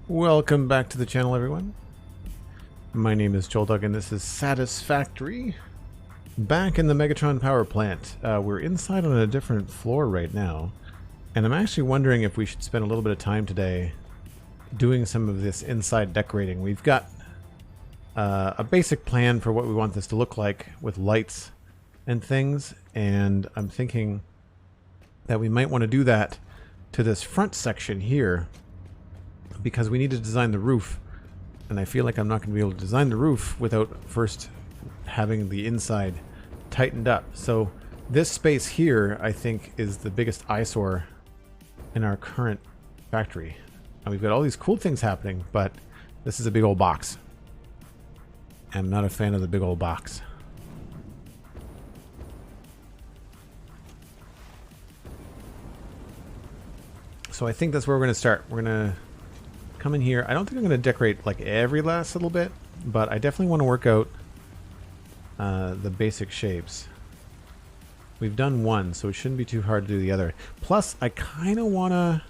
Welcome back to the channel, everyone. My name is Duggan. This is Satisfactory. Back in the Megatron power plant. We're inside on a different floor right now, and I'm actually wondering if we should spend a little bit of time today doing some of this inside decorating. We've got a basic plan for what we want this to look like with lights and things, and I'm thinking that we might want to do that to this front section here, because we need to design the roof, and I feel like I'm not going to be able to design the roof without first having the inside tightened up. So this space here, I think, is the biggest eyesore in our current factory. And we've got all these cool things happening, but this is a big old box. I'm not a fan of the big old box. So I think that's where we're going to start. We're going to come in here. I don't think I'm going to decorate like every last little bit, but I definitely want to work out the basic shapes. We've done one, so it shouldn't be too hard to do the other. Plus, I kind of want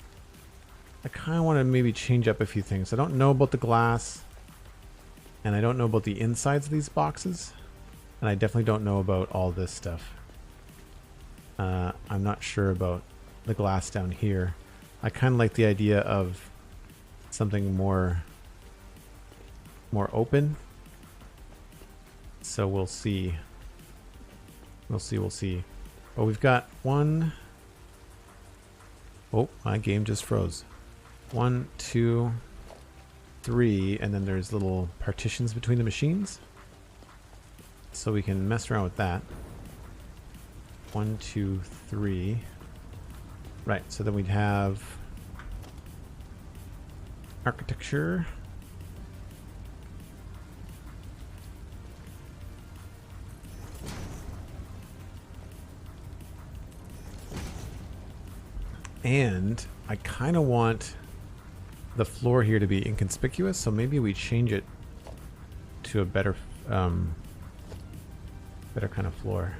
to maybe change up a few things. I don't know about the glass, and I don't know about the insides of these boxes, and I definitely don't know about all this stuff. I'm not sure about the glass down here. I kind of like the idea of something more open. So we'll see. We'll see. Oh, we've got one. Oh, my game just froze. 1, 2, 3, and then there's little partitions between the machines. So we can mess around with that. 1, 2, 3. Right, so then we'd have architecture. And I kind of want the floor here to be inconspicuous, so maybe we change it to a better kind of floor.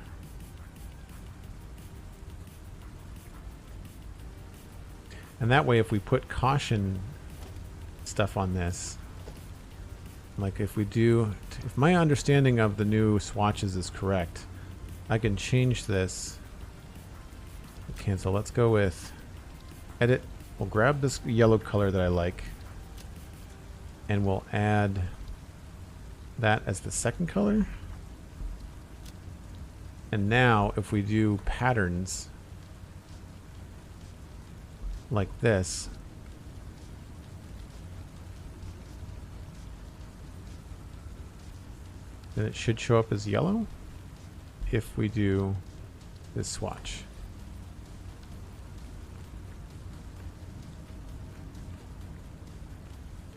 And that way, if we put caution stuff on this, like if my understanding of the new swatches is correct, I can change this. Cancel. Let's go with edit. We'll grab this yellow color that I like, and we'll add that as the second color. And now if we do patterns like this, then it should show up as yellow if we do this swatch.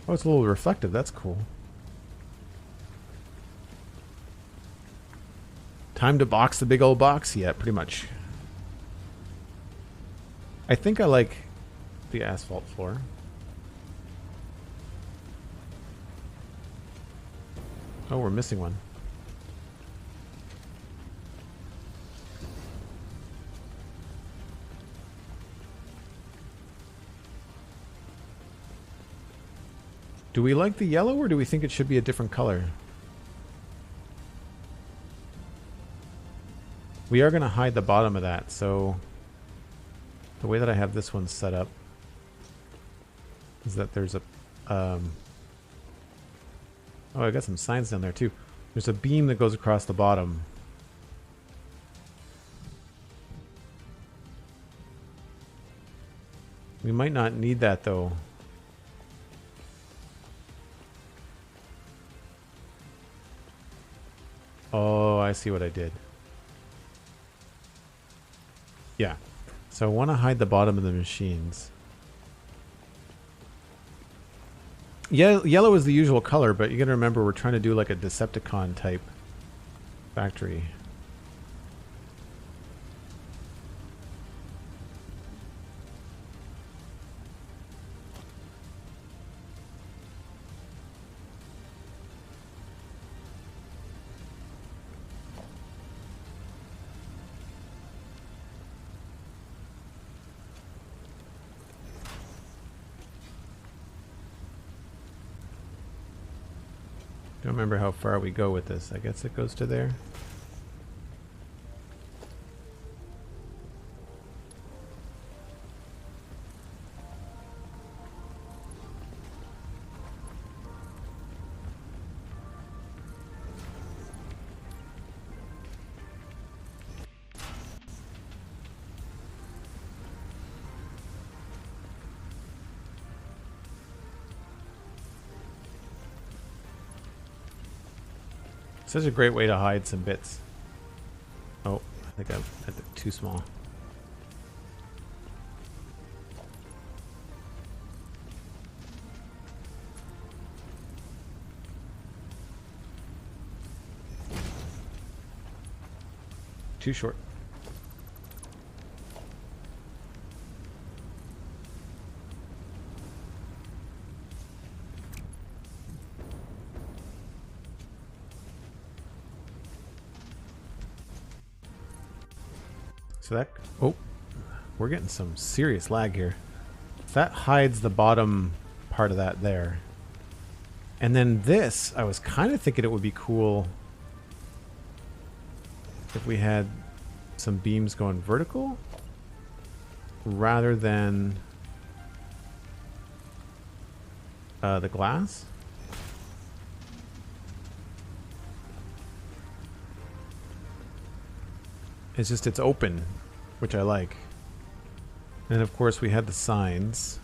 Oh, it's a little reflective. That's cool. Time to box the big old box? Yeah, pretty much. I think I like the asphalt floor. Oh, we're missing one. Do we like the yellow, or do we think it should be a different color? We are going to hide the bottom of that, so the way that I have this one set up is that there's a oh, I got some signs down there too. There's a beam that goes across the bottom. We might not need that though. Oh, I see what I did. Yeah. So I want to hide the bottom of the machines. Yeah, yellow is the usual color, but you gotta remember we're trying to do like a Decepticon type factory. Don't remember how far we go with this. I guess it goes to there. Such a great way to hide some bits. Oh, I think I had it too small. Too short. So that, oh, we're getting some serious lag here. So that hides the bottom part of that there. And then this, I was kind of thinking it would be cool if we had some beams going vertical rather than the glass. It's just, it's open, which I like. And of course we had the signs.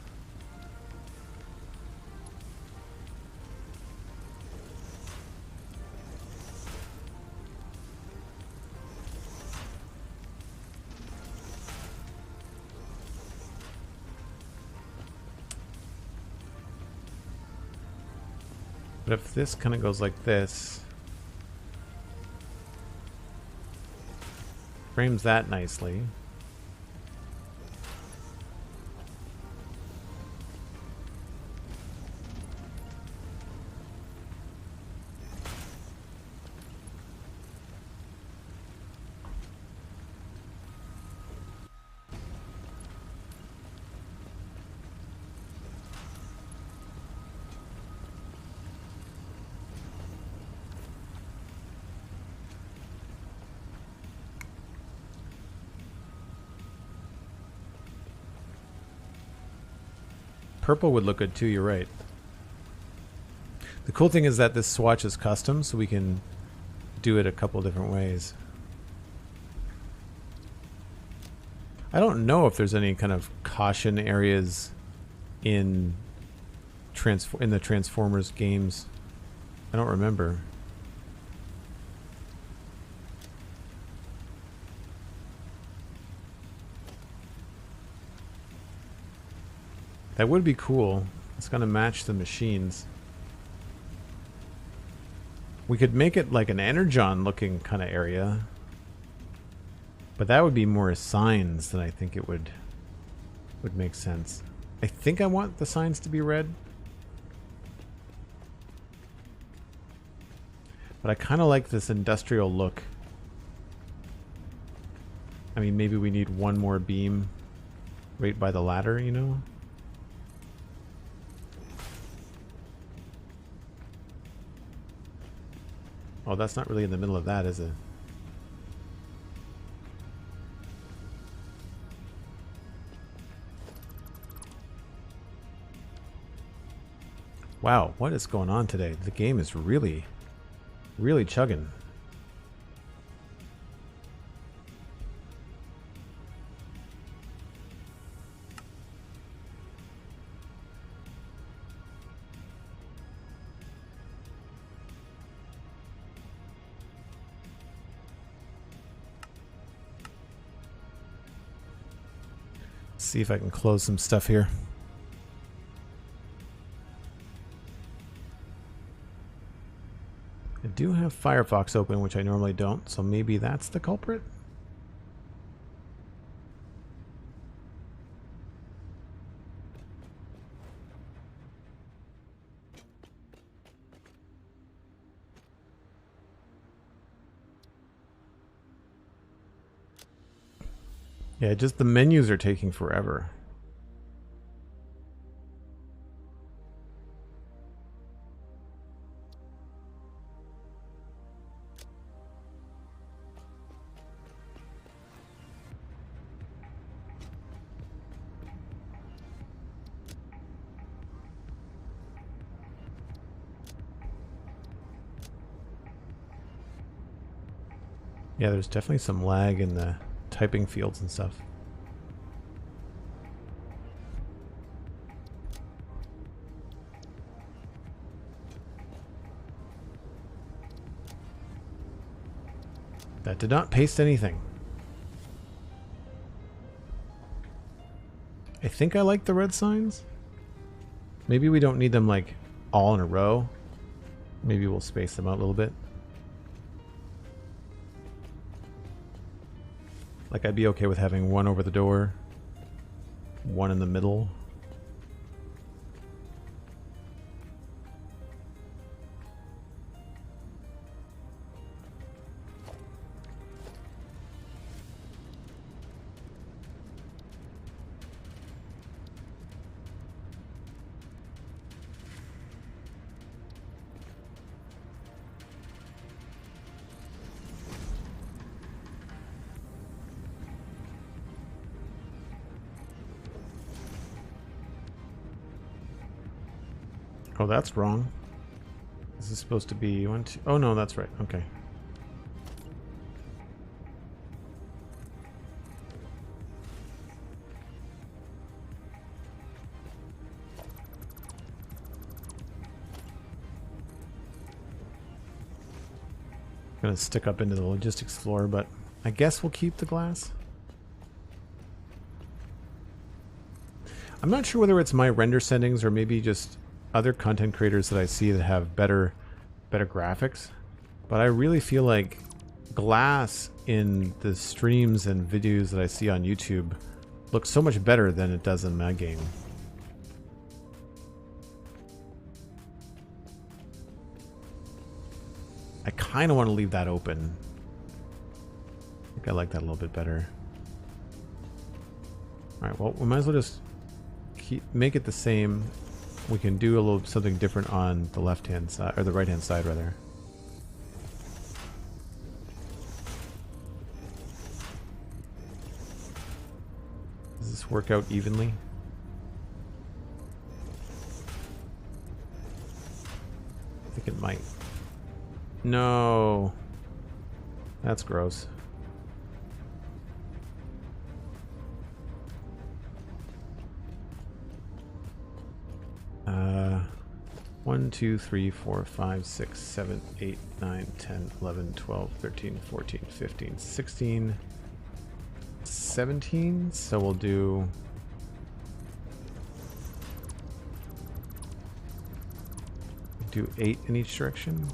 But if this kind of goes like this, frames that nicely. Purple would look good too, you're right. The cool thing is that this swatch is custom, so we can do it a couple different ways. I don't know if there's any kind of caution areas in the Transformers games. I don't remember. That would be cool. It's gonna match the machines. We could make it like an Energon looking kind of area. But that would be more signs than I think it would make sense. I think I want the signs to be red. But I kind of like this industrial look. I mean, maybe we need one more beam right by the ladder, you know? Oh, that's not really in the middle of that, is it? Wow, what is going on today? The game is really, really chugging. See if I can close some stuff here. I do have Firefox open, which I normally don't, so maybe that's the culprit? Yeah, just the menus are taking forever. Yeah, there's definitely some lag in the typing fields and stuff. That did not paste anything. I think I like the red signs. Maybe we don't need them like all in a row. Maybe we'll space them out a little bit. Like I'd be okay with having one over the door, one in the middle. Oh, that's wrong. This is supposed to be 1, 2. Oh no, that's right. Okay. Gonna stick up into the logistics floor, but I guess we'll keep the glass. I'm not sure whether it's my render settings or maybe just other content creators that I see that have better graphics, but I really feel like glass in the streams and videos that I see on YouTube looks so much better than it does in my game. I kind of want to leave that open. I think I like that a little bit better. Alright, well, we might as well just make it the same. We can do a little something different on the left-hand side, or the right-hand side, rather. Does this work out evenly? I think it might. No. That's gross. 1, 2, 3, 4, 5, 6, 7, 8, 9, 10, 11, 12, 13, 14, 15, 16, 17. So we'll do do 8 in each direction.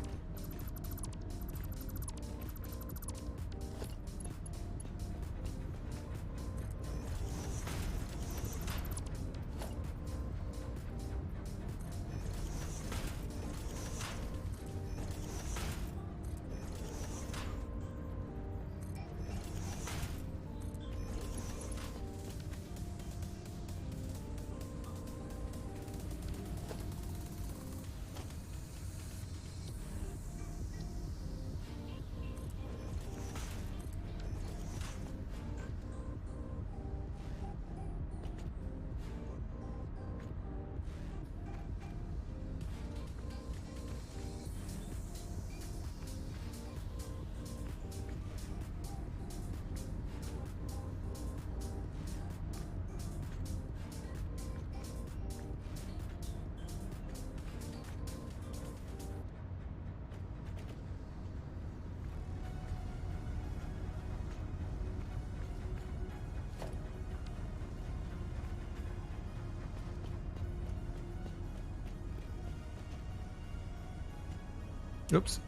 Oops.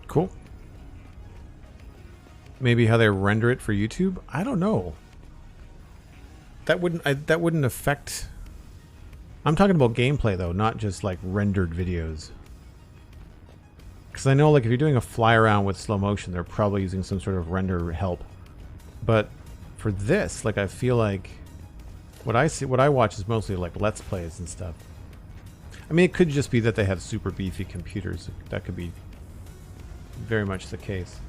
Cool. Maybe how they render it for YouTube? I don't know. That wouldn't affect. I'm talking about gameplay though, not just like rendered videos. Because I know like if you're doing a fly around with slow motion, they're probably using some sort of render help. But for this, like I feel like What I see, what I watch is mostly like Let's Plays and stuff. I mean, it could just be that they have super beefy computers. That could be very much the case.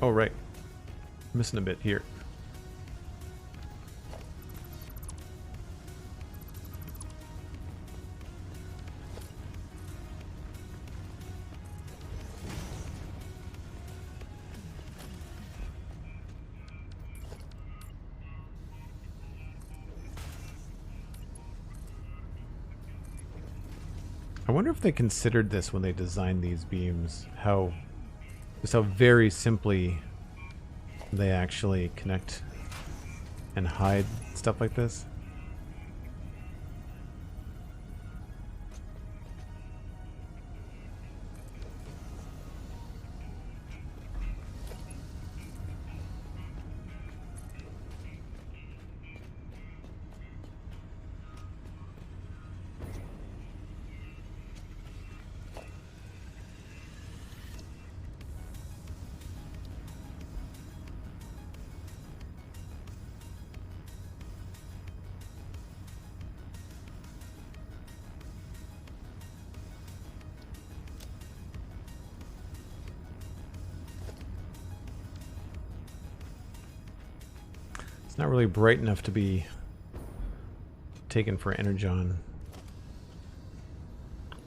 Oh, right. Missing a bit here. I wonder if they considered this when they designed these beams, just how very simply they actually connect and hide stuff like this. It's not really bright enough to be taken for energon.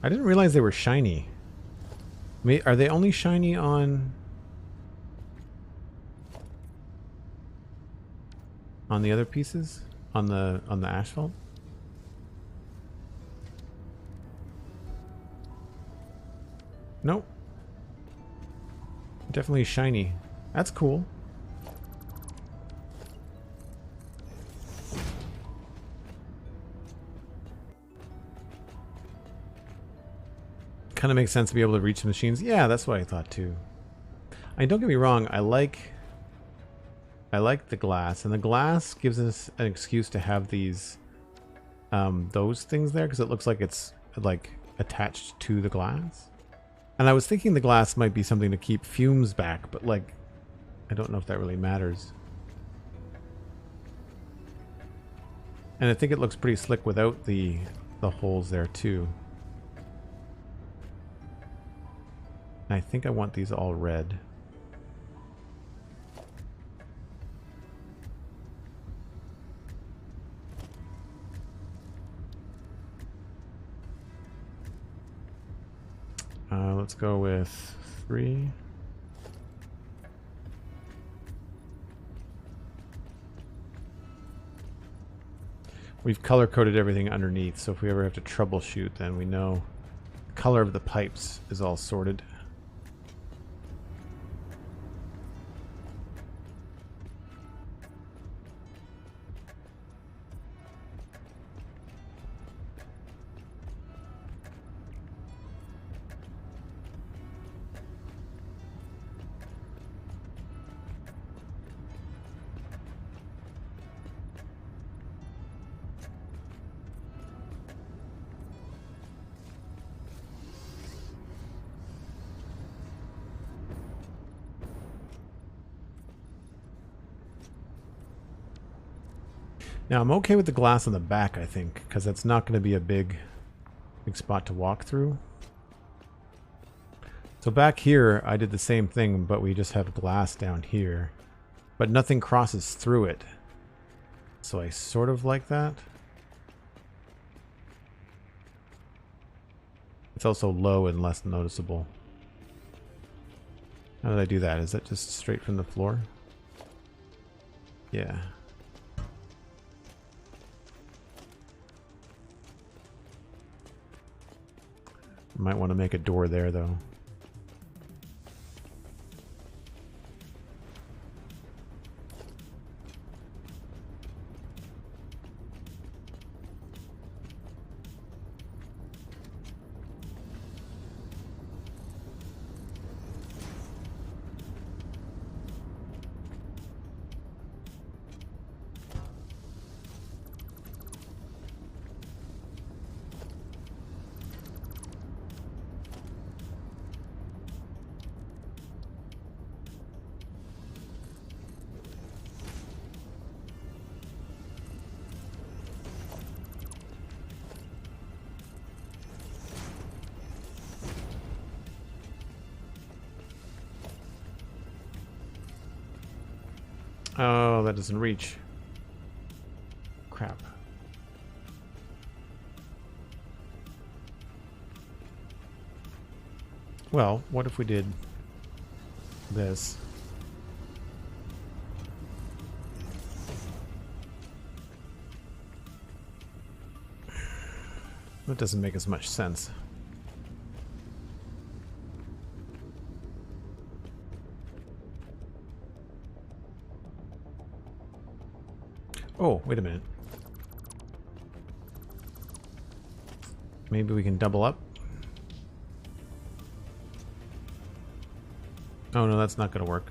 I didn't realize they were shiny. Are they only shiny on the other pieces? On the asphalt? Nope. Definitely shiny. That's cool. Kind of makes sense to be able to reach the machines. Yeah, that's what I thought too. I mean, don't get me wrong. I like the glass, and the glass gives us an excuse to have these those things there because it looks like it's like attached to the glass. And I was thinking the glass might be something to keep fumes back, but like I don't know if that really matters. And I think it looks pretty slick without the holes there too. I think I want these all red. Let's go with 3. We've color-coded everything underneath, so if we ever have to troubleshoot, then we know the color of the pipes is all sorted. Now I'm okay with the glass on the back, I think, because that's not going to be a big spot to walk through. So back here, I did the same thing, but we just have glass down here. But nothing crosses through it. So I sort of like that. It's also low and less noticeable. How did I do that? Is that just straight from the floor? Yeah. Might want to make a door there, though. Oh, that doesn't reach. Crap. Well, what if we did this? That doesn't make as much sense. Oh, wait a minute. Maybe we can double up? Oh no, that's not going to work.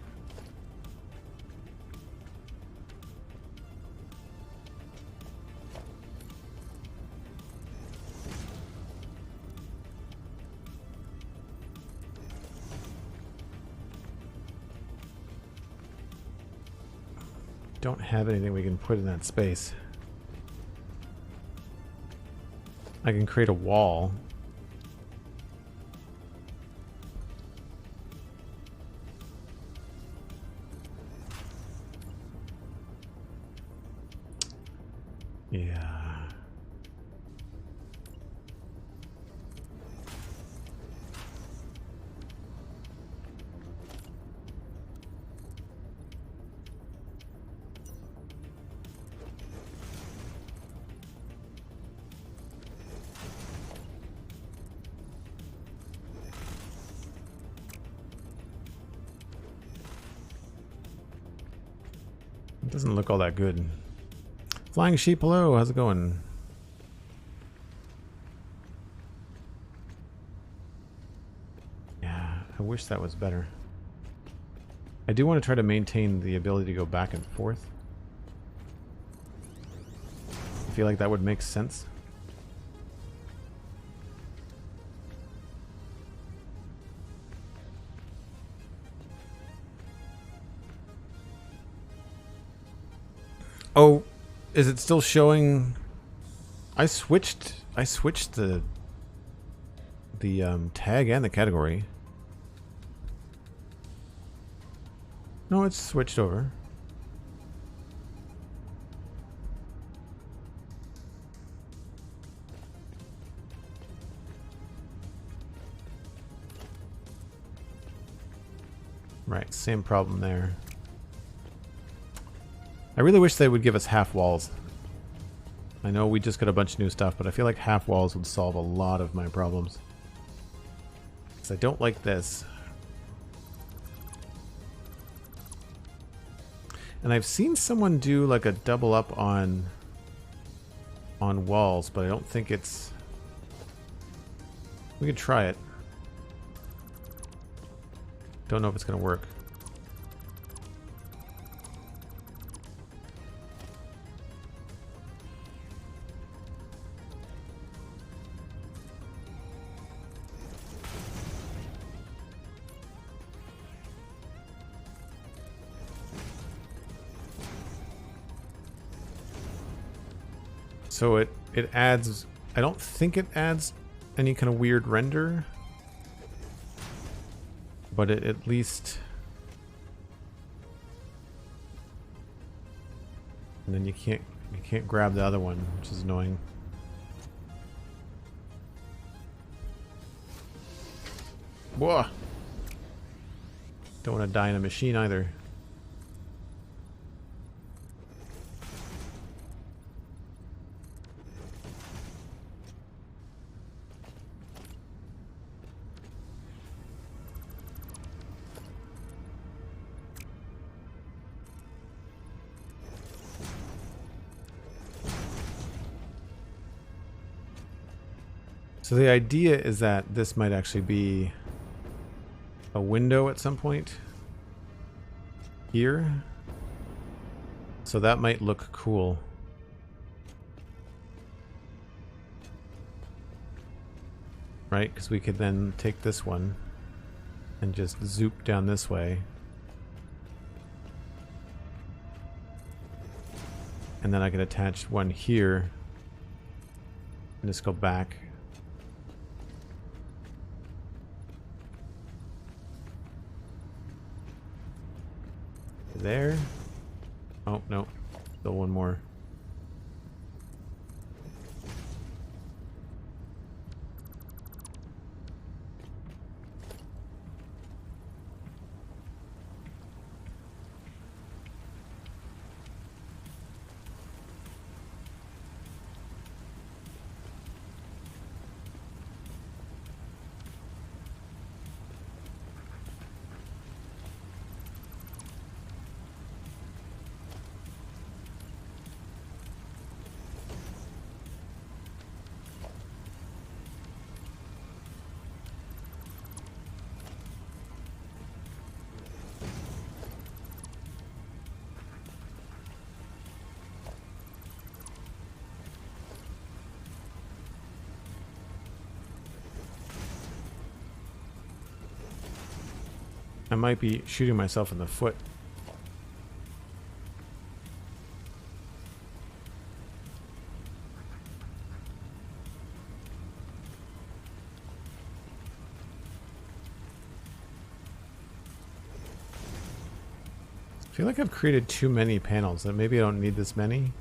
Don't have anything we can put in that space. I can create a wall. Yeah. It doesn't look all that good. Flying sheep, hello, how's it going? Yeah, I wish that was better. I do want to try to maintain the ability to go back and forth. I feel like that would make sense. Oh, is it still showing? I switched the tag and the category. No, it's switched over. Right, same problem there. I really wish they would give us half walls. I know we just got a bunch of new stuff, but I feel like half walls would solve a lot of my problems. Because I don't like this. And I've seen someone do like a double up on walls, but I don't think it's... We could try it. Don't know if it's going to work. So it adds, I don't think it adds any kind of weird render, but it at least, and then you can't grab the other one, which is annoying. Whoa! Don't want to die in a machine either. So the idea is that this might actually be a window at some point here. So that might look cool. Right? Because we could then take this one and just zoop down this way. And then I could attach one here and just go back. There. Oh, no. Still one more. I might be shooting myself in the foot. I feel like I've created too many panels, that maybe I don't need this many.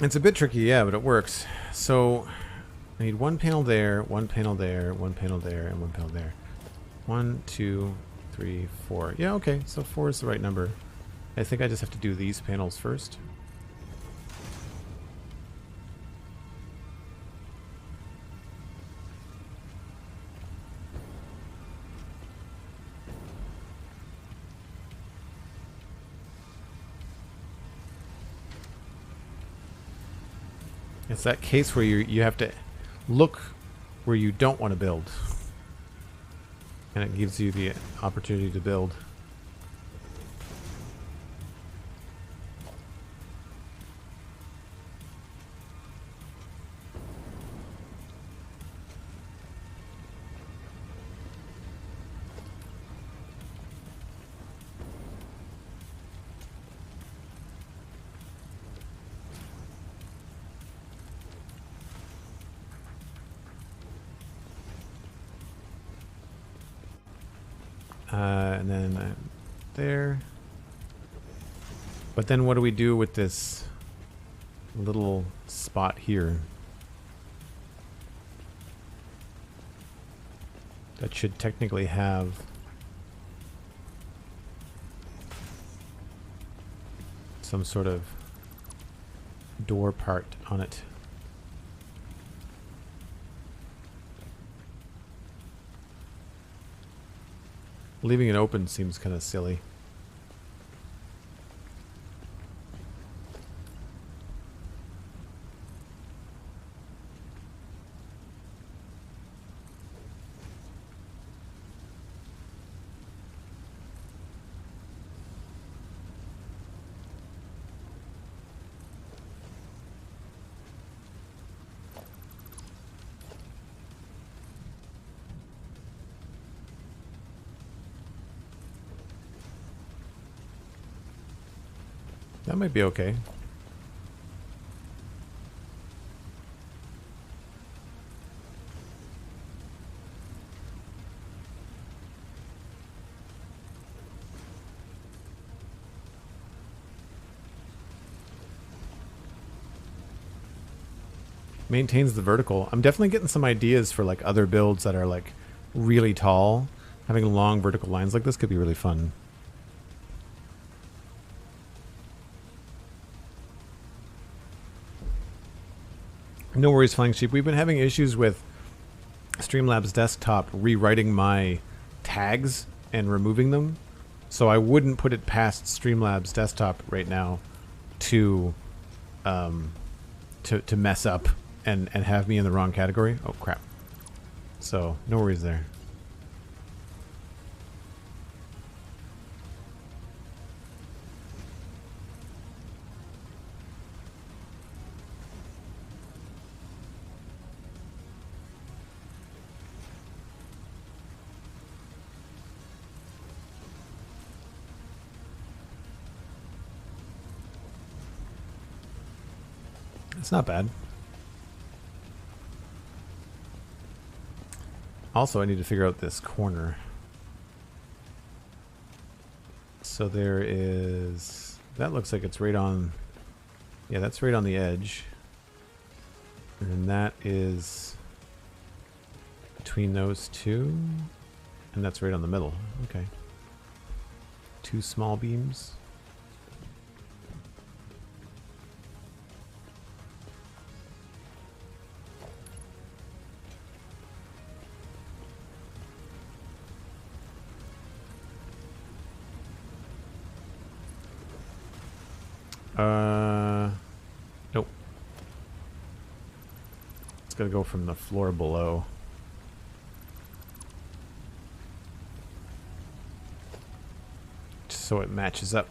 It's a bit tricky, yeah, but it works. So I need one panel there, one panel there, one panel there, and one panel there. 1, 2, 3, 4. Yeah, okay, so 4 is the right number. I think I just have to do these panels first. It's that case where you have to look where you don't want to build. And it gives you the opportunity to build. And then there. But then what do we do with this little spot here? That should technically have some sort of door part on it. Leaving it open seems kind of silly. That might be okay. Maintains the vertical. I'm definitely getting some ideas for like other builds that are like really tall. Having long vertical lines like this could be really fun. No worries, Flying Sheep. We've been having issues with Streamlabs Desktop rewriting my tags and removing them. So I wouldn't put it past Streamlabs Desktop right now to mess up and have me in the wrong category. Oh, crap. So, no worries there. It's not bad. Also, I need to figure out this corner. So there is... That looks like it's right on... Yeah, that's right on the edge. And then that is between those two. And that's right on the middle. Okay. 2 small beams. Nope. It's gotta go from the floor below. Just so it matches up.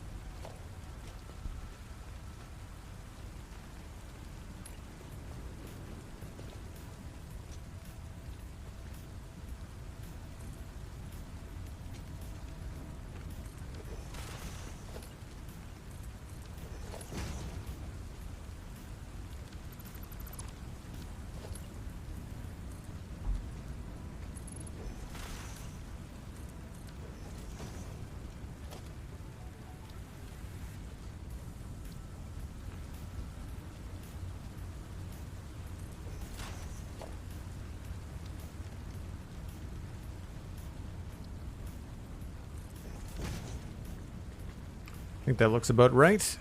I think that looks about right.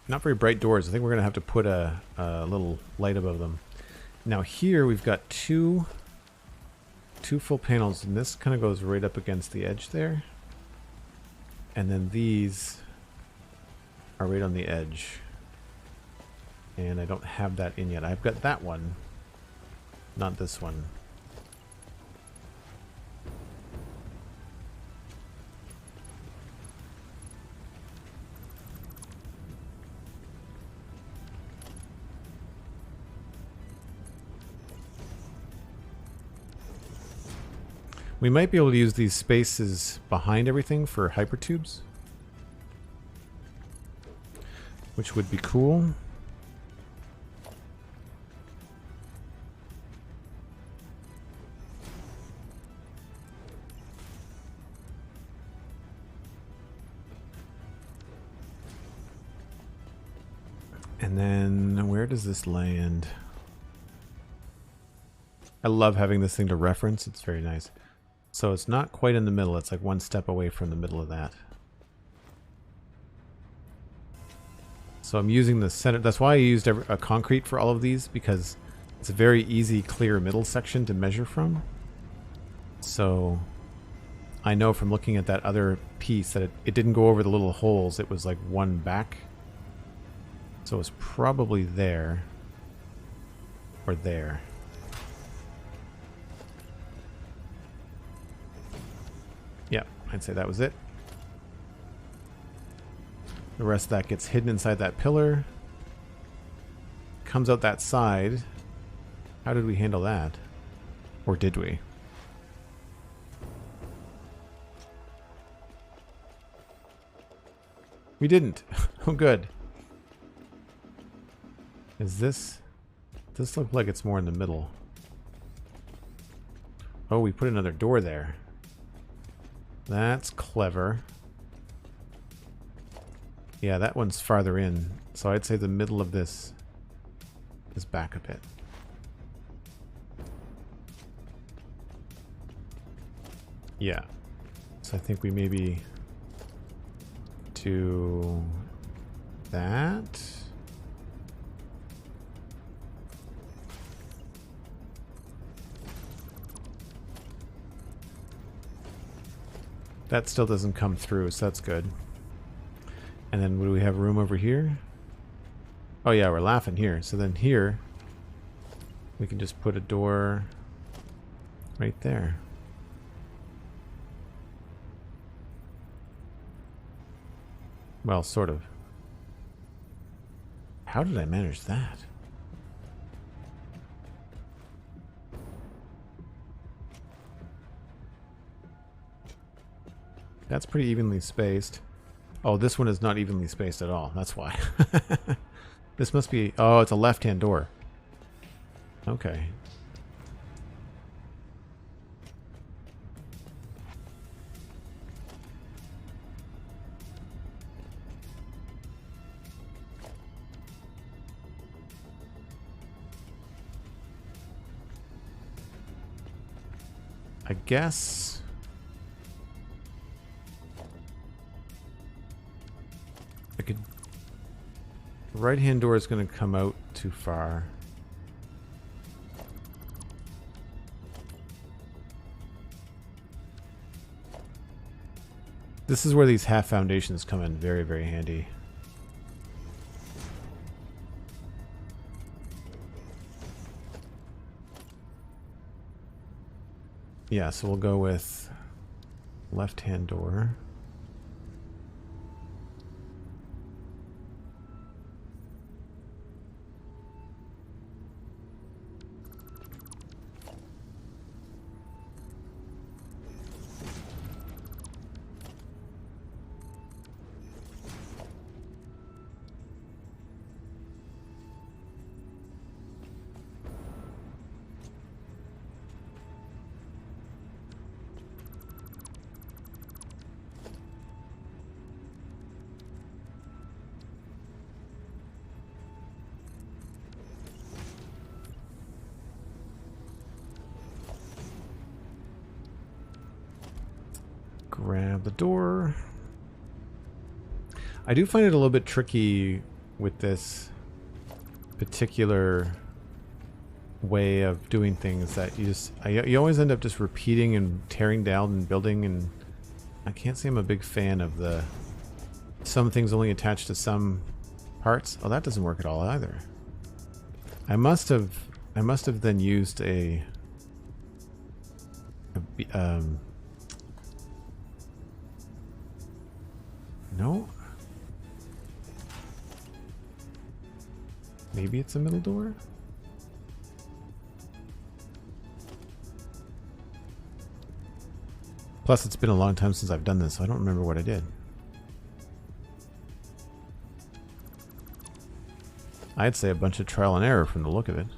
Not very bright doors. I think we're going to have to put a little light above them. Now here we've got two full panels, and this kind of goes right up against the edge there. And then these are right on the edge. And I don't have that in yet. I've got that one, not this one. We might be able to use these spaces behind everything for hypertubes, which would be cool. And then where does this land? I love having this thing to reference. It's very nice. So it's not quite in the middle. It's like one step away from the middle of that. So I'm using the center. That's why I used a concrete for all of these, because it's a very easy, clear middle section to measure from. So I know from looking at that other piece that it didn't go over the little holes. It was like one back. So it's probably there or there. Yeah, I'd say that was it. The rest of that gets hidden inside that pillar. Comes out that side. How did we handle that? Or did we? We didn't. Oh, good. Is this... This looks like it's more in the middle. Oh, we put another door there. That's clever. Yeah, that one's farther in. So I'd say the middle of this is back a bit. Yeah. So I think we maybe do that. That still doesn't come through, so that's good. And then do we have room over here? Oh yeah, we're laughing here. So then here, we can just put a door right there. Well, sort of. How did I manage that? That's pretty evenly spaced. Oh, this one is not evenly spaced at all. That's why. This must be... Oh, it's a left-hand door. Okay. I guess I could... The right-hand door is going to come out too far. This is where these half foundations come in very, very handy. Yeah, so we'll go with left-hand door. Grab the door. I do find it a little bit tricky with this particular way of doing things that you always end up just repeating and tearing down and building, and I can't say I'm a big fan of the some things only attached to some parts. Oh, that doesn't work at all either. I must have then used no? Maybe it's a middle door? Plus, it's been a long time since I've done this, so I don't remember what I did. I'd say a bunch of trial and error from the look of it.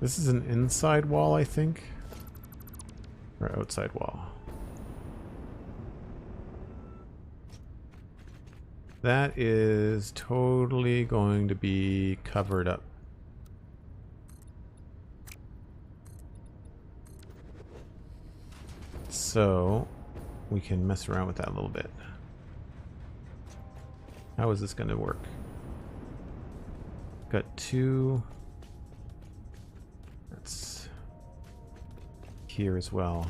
This is an inside wall, I think. Or outside wall. That is totally going to be covered up. So we can mess around with that a little bit. How is this going to work? Got two. That's here as well.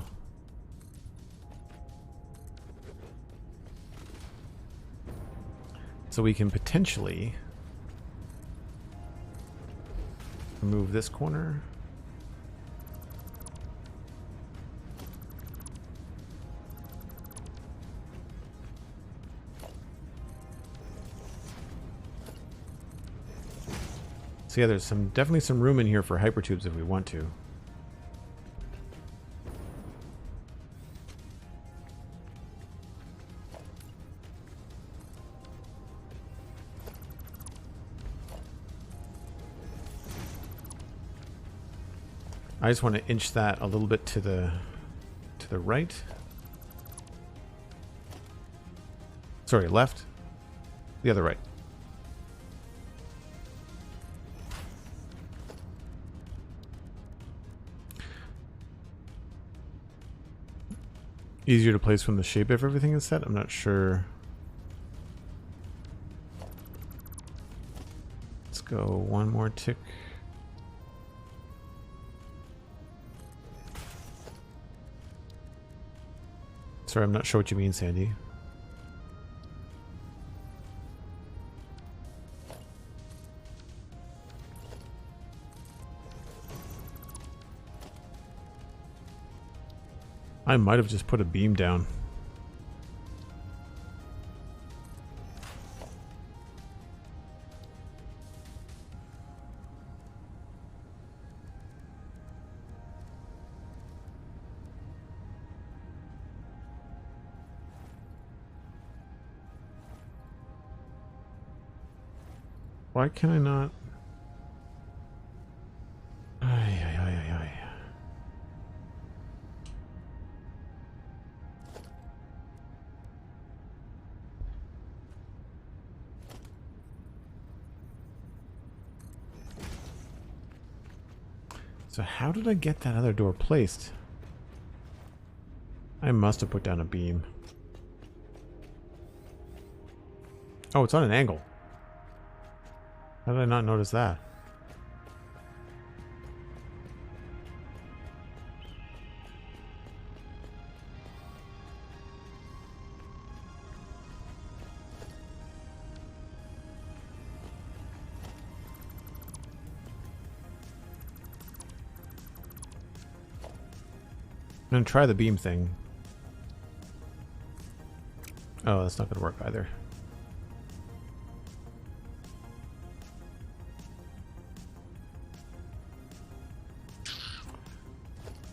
So we can potentially move this corner. So yeah, there's definitely some room in here for hypertubes if we want to. I just want to inch that a little bit to the right. Sorry, left. The other right. Easier to place from the shape if everything is set. I'm not sure. Let's go one more tick. Sorry, I'm not sure what you mean, Sandy. I might have just put a beam down. Why can I not? So how did I get that other door placed? I must have put down a beam. Oh, it's on an angle. How did I not notice that? I'm gonna try the beam thing. Oh, that's not gonna work either.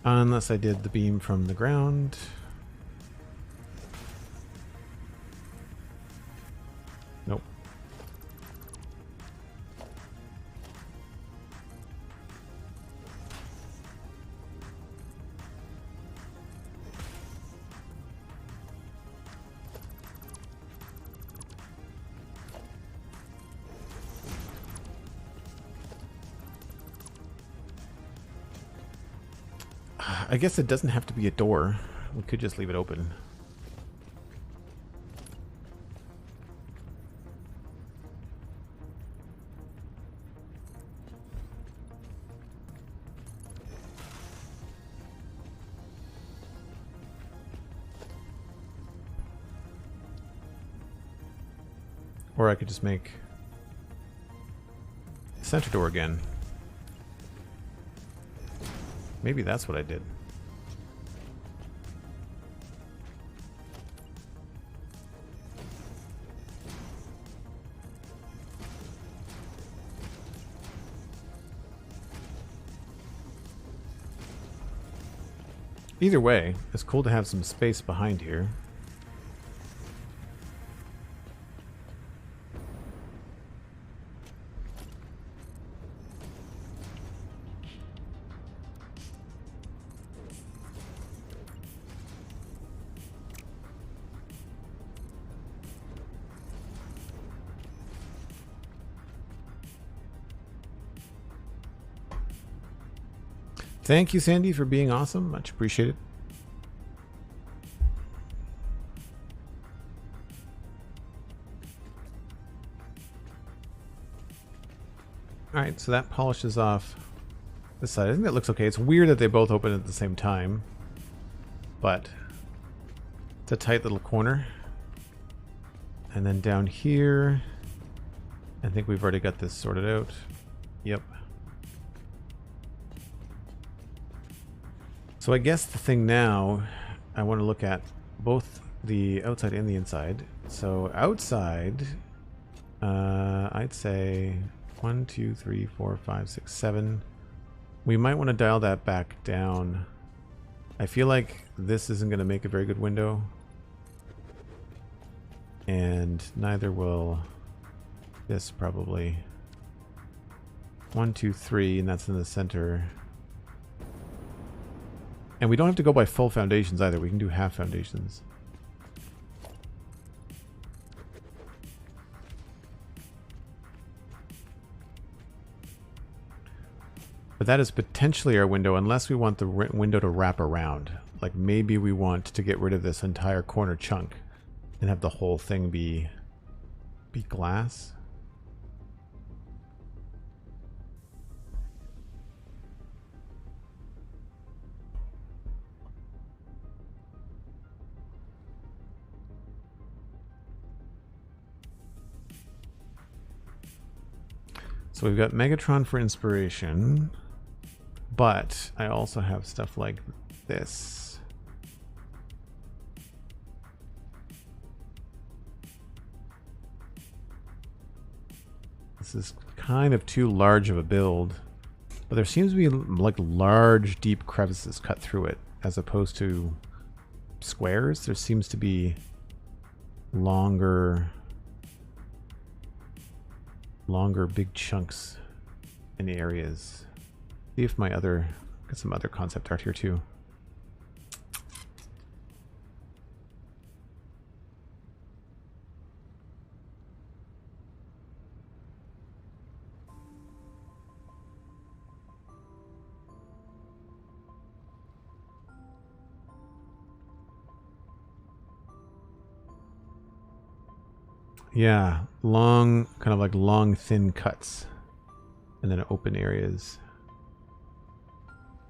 Unless I did the beam from the ground. Nope. I guess it doesn't have to be a door. We could just leave it open. Or I could just make the center door again. Maybe that's what I did. Either way, it's cool to have some space behind here. Thank you, Sandy, for being awesome. Much appreciated. Alright, so that polishes off this side. I think that looks okay. It's weird that they both open at the same time, but it's a tight little corner. And then down here, I think we've already got this sorted out. Yep. So I guess the thing now, I want to look at both the outside and the inside. So outside, I'd say 1, 2, 3, 4, 5, 6, 7. We might want to dial that back down. I feel like this isn't going to make a very good window. And neither will this probably. 1, 2, 3, and that's in the center. And we don't have to go by full foundations either. We can do half foundations. But that is potentially our window, unless we want the window to wrap around. Like maybe we want to get rid of this entire corner chunk and have the whole thing be glass. So we've got Megatron for inspiration, but I also have stuff like this. This is kind of too large of a build, but there seems to be like large, deep crevices cut through it, as opposed to squares. There seems to be longer big chunks in the areas. See if my other, got some other concept art here too. Yeah, long, kind of like long, thin cuts. And then open areas.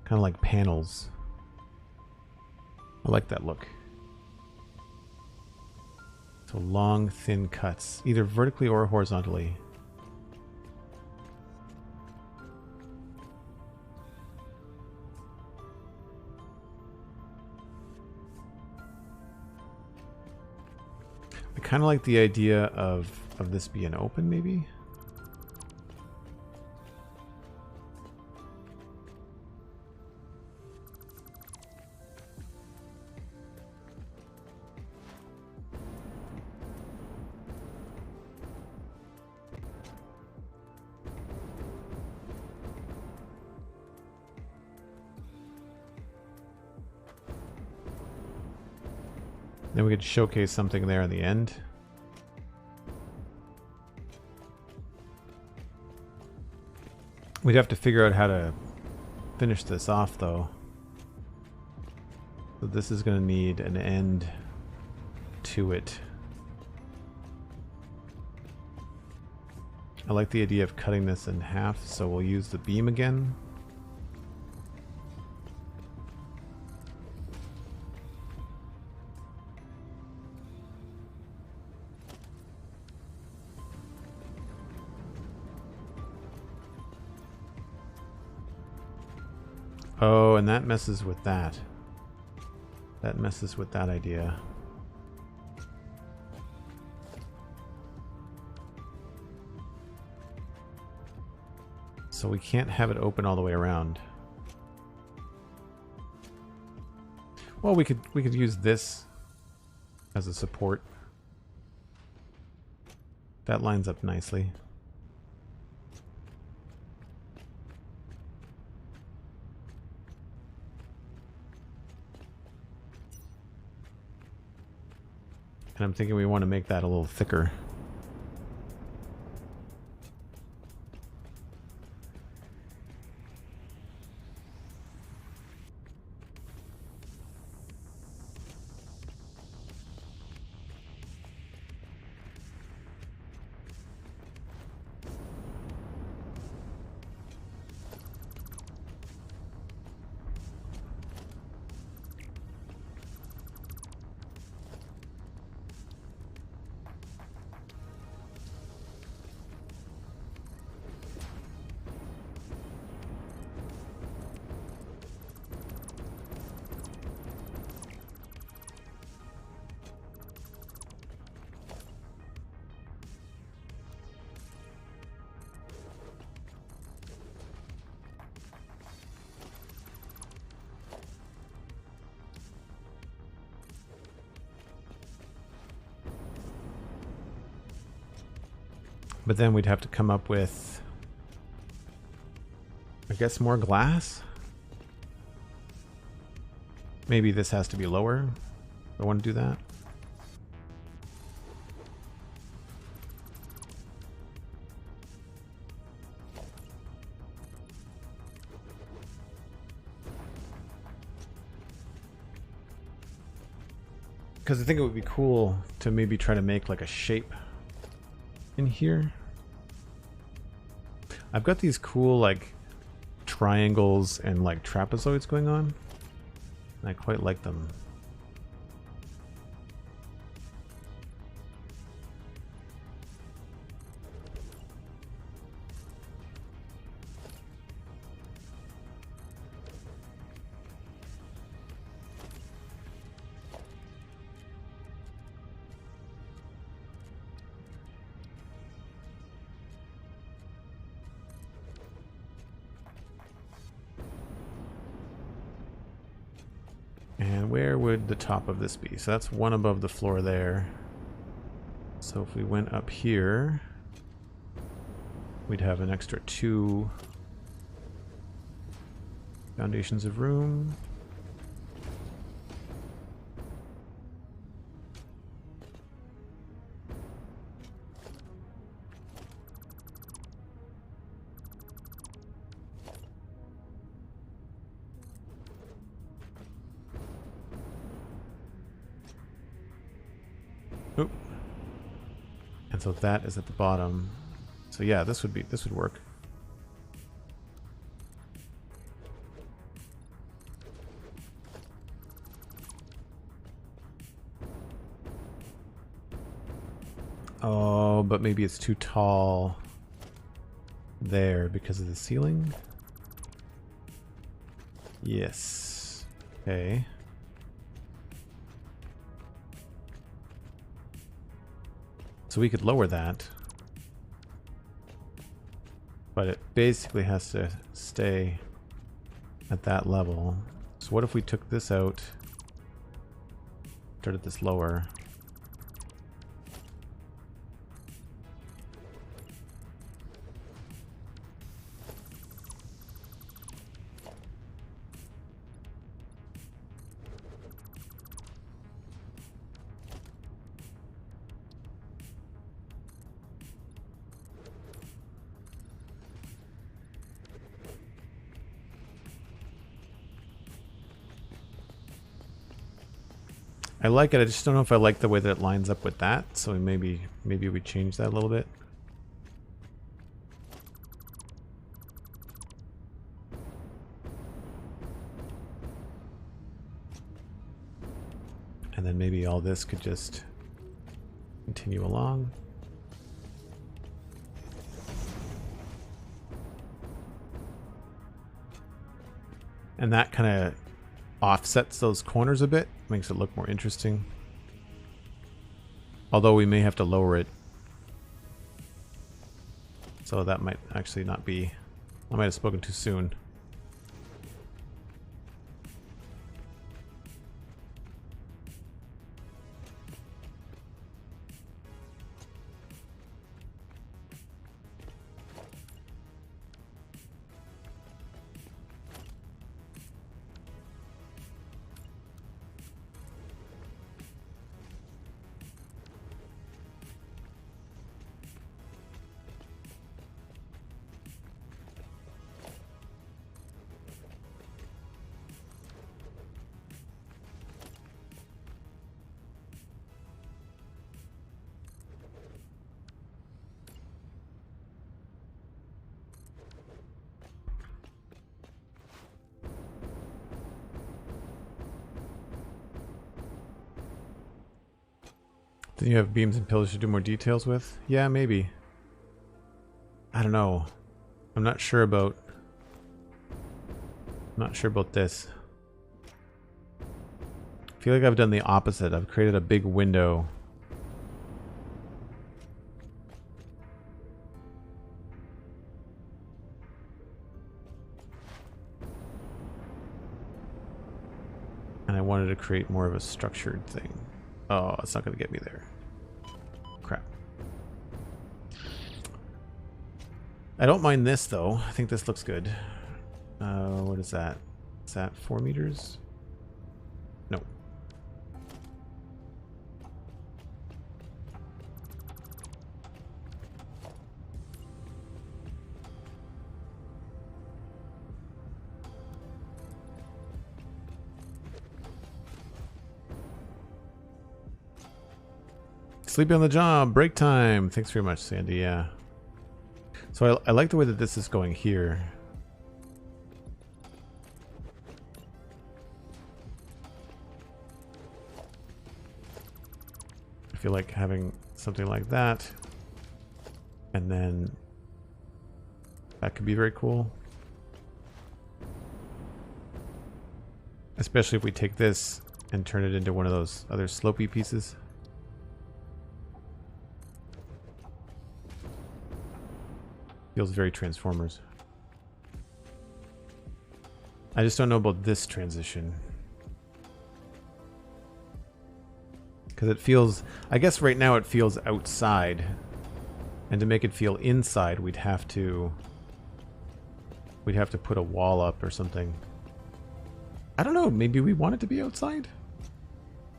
Kind of like panels. I like that look. So long, thin cuts, either vertically or horizontally. I kind of like the idea of this being open, maybe. Then we could showcase something there in the end. We'd have to figure out how to finish this off, though. So this is going to need an end to it. I like the idea of cutting this in half, so we'll use the beam again. Oh, and that messes with that. That messes with that idea. So we can't have it open all the way around. Well, we could use this as a support. That lines up nicely. And I'm thinking we want to make that a little thicker. But then we'd have to come up with, I guess, more glass? Maybe this has to be lower. I want to do that. Because I think it would be cool to maybe try to make like a shape in here. I've got these cool like triangles and like trapezoids going on. I quite like them. And where would the top of this be? So that's one above the floor there. So if we went up here, we'd have an extra 2 foundations of room. Oop. And so that is at the bottom. So yeah, this would work. Oh, but maybe it's too tall there because of the ceiling. Yes. Okay. So we could lower that. But it basically has to stay at that level. So what if we took this out, started this lower? I like it, I just don't know if I like the way that it lines up with that, so maybe we change that a little bit. And then maybe all this could just continue along. And that kind of offsets those corners a bit, makes it look more interesting. Although we may have to lower it. So that might actually not be... I might have spoken too soon. Then you have beams and pillars to do more details with? Yeah, maybe. I don't know. I'm not sure about this. I feel like I've done the opposite. I've created a big window. And I wanted to create more of a structured thing. Oh, it's not going to get me there. Crap. I don't mind this, though. I think this looks good. What is that? Is that 4 meters? No. Sleeping on the job, break time. Thanks very much, Sandy. Yeah. So I like the way that this is going here. I feel like having something like that, and then that could be very cool. Especially if we take this and turn it into one of those other slopey pieces. Feels very Transformers. I just don't know about this transition. Because it feels... I guess right now it feels outside. And to make it feel inside, we'd have to put a wall up or something. I don't know, maybe we want it to be outside?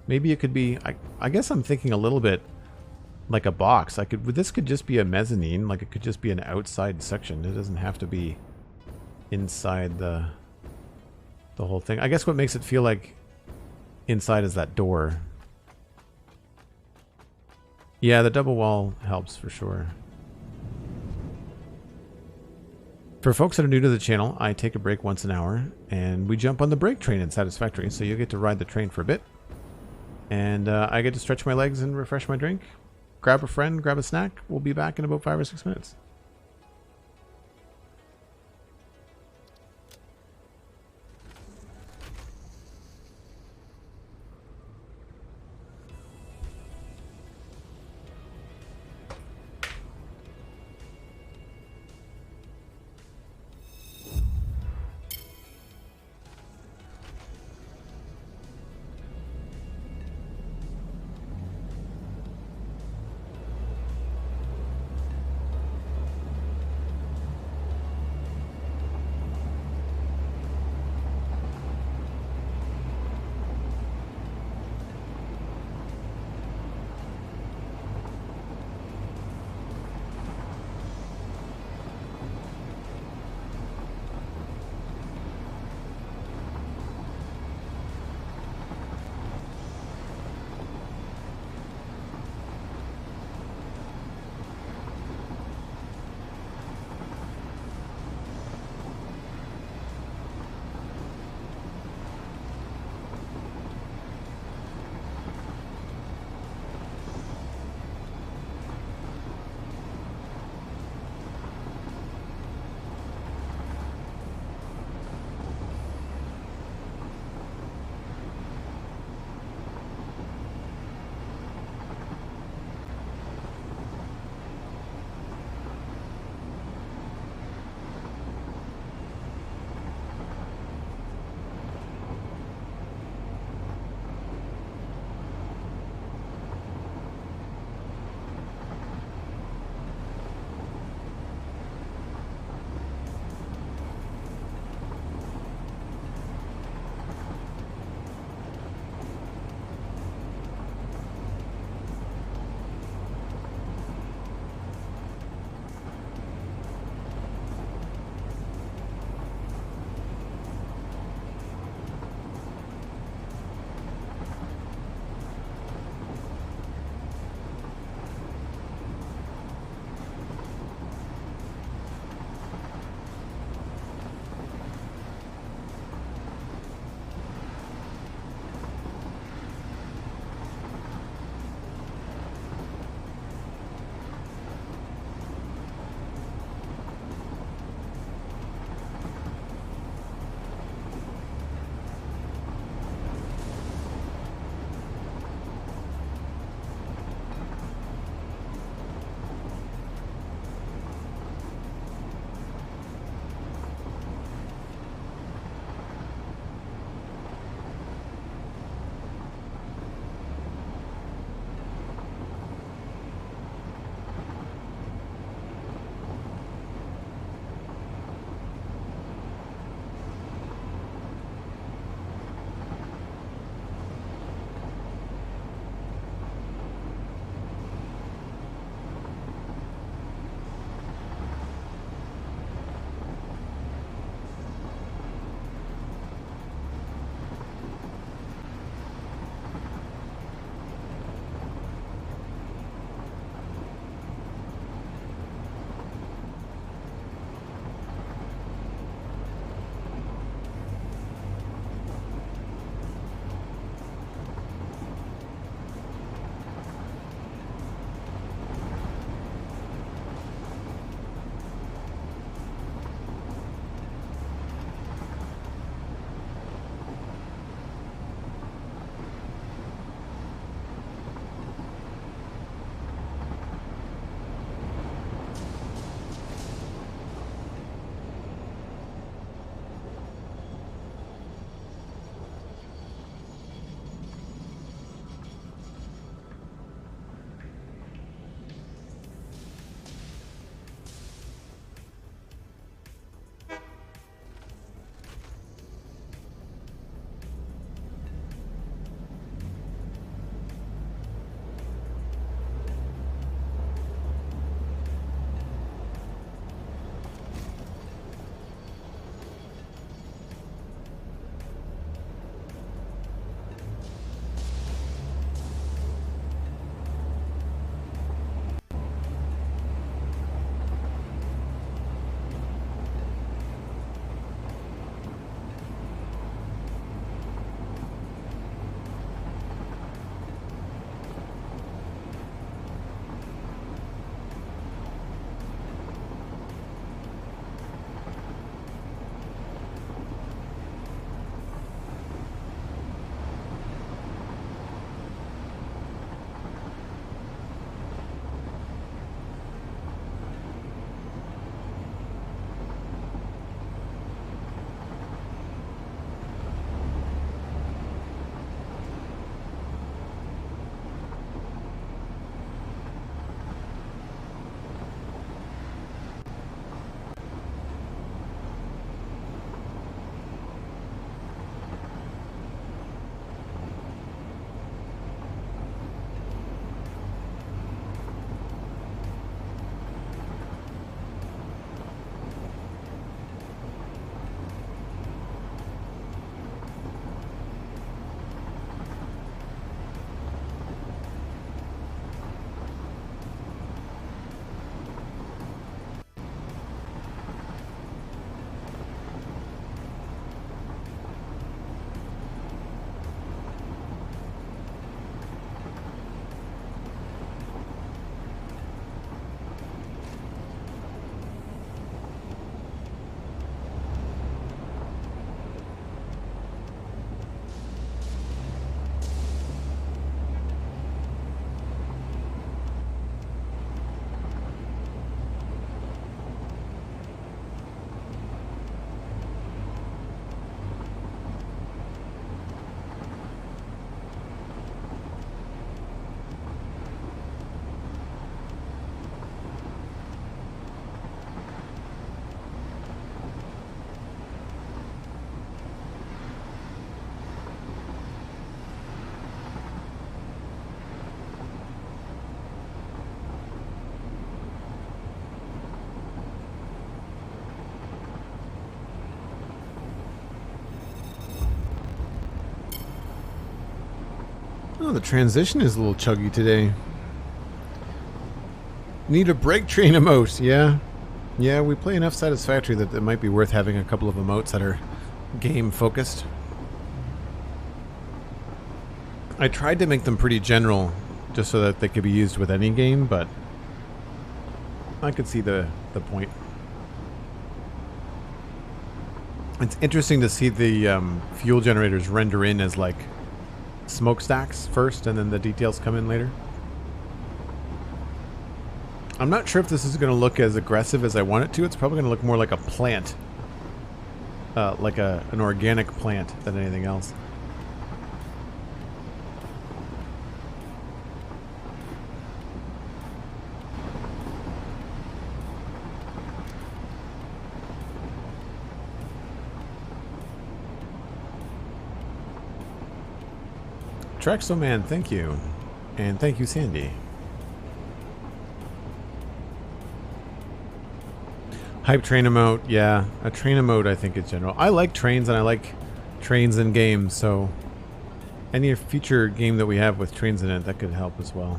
Maybe it could be... I guess I'm thinking a little bit like a box. This could just be a mezzanine, like it could just be an outside section. It doesn't have to be inside the whole thing. I guess what makes it feel like inside is that door. Yeah, the double wall helps for sure. For folks that are new to the channel, I take a break once an hour, and we jump on the break train in Satisfactory, so you'll get to ride the train for a bit. And I get to stretch my legs and refresh my drink. Grab a friend, grab a snack. We'll be back in about 5 or 6 minutes. Oh, the transition is a little chuggy today. Need a break train emote, yeah. Yeah, we play enough Satisfactory that it might be worth having a couple of emotes that are game focused. I tried to make them pretty general just so that they could be used with any game, but I could see the point. It's interesting to see the fuel generators render in as like smokestacks first and then the details come in later. I'm not sure if this is going to look as aggressive as I want it to. It's probably going to look more like a plant. Like an organic plant than anything else. Trexoman, thank you. And thank you, Sandy. Hype train emote, yeah. A train emote I think is general. I like trains and I like trains in games, so any future game that we have with trains in it, that could help as well.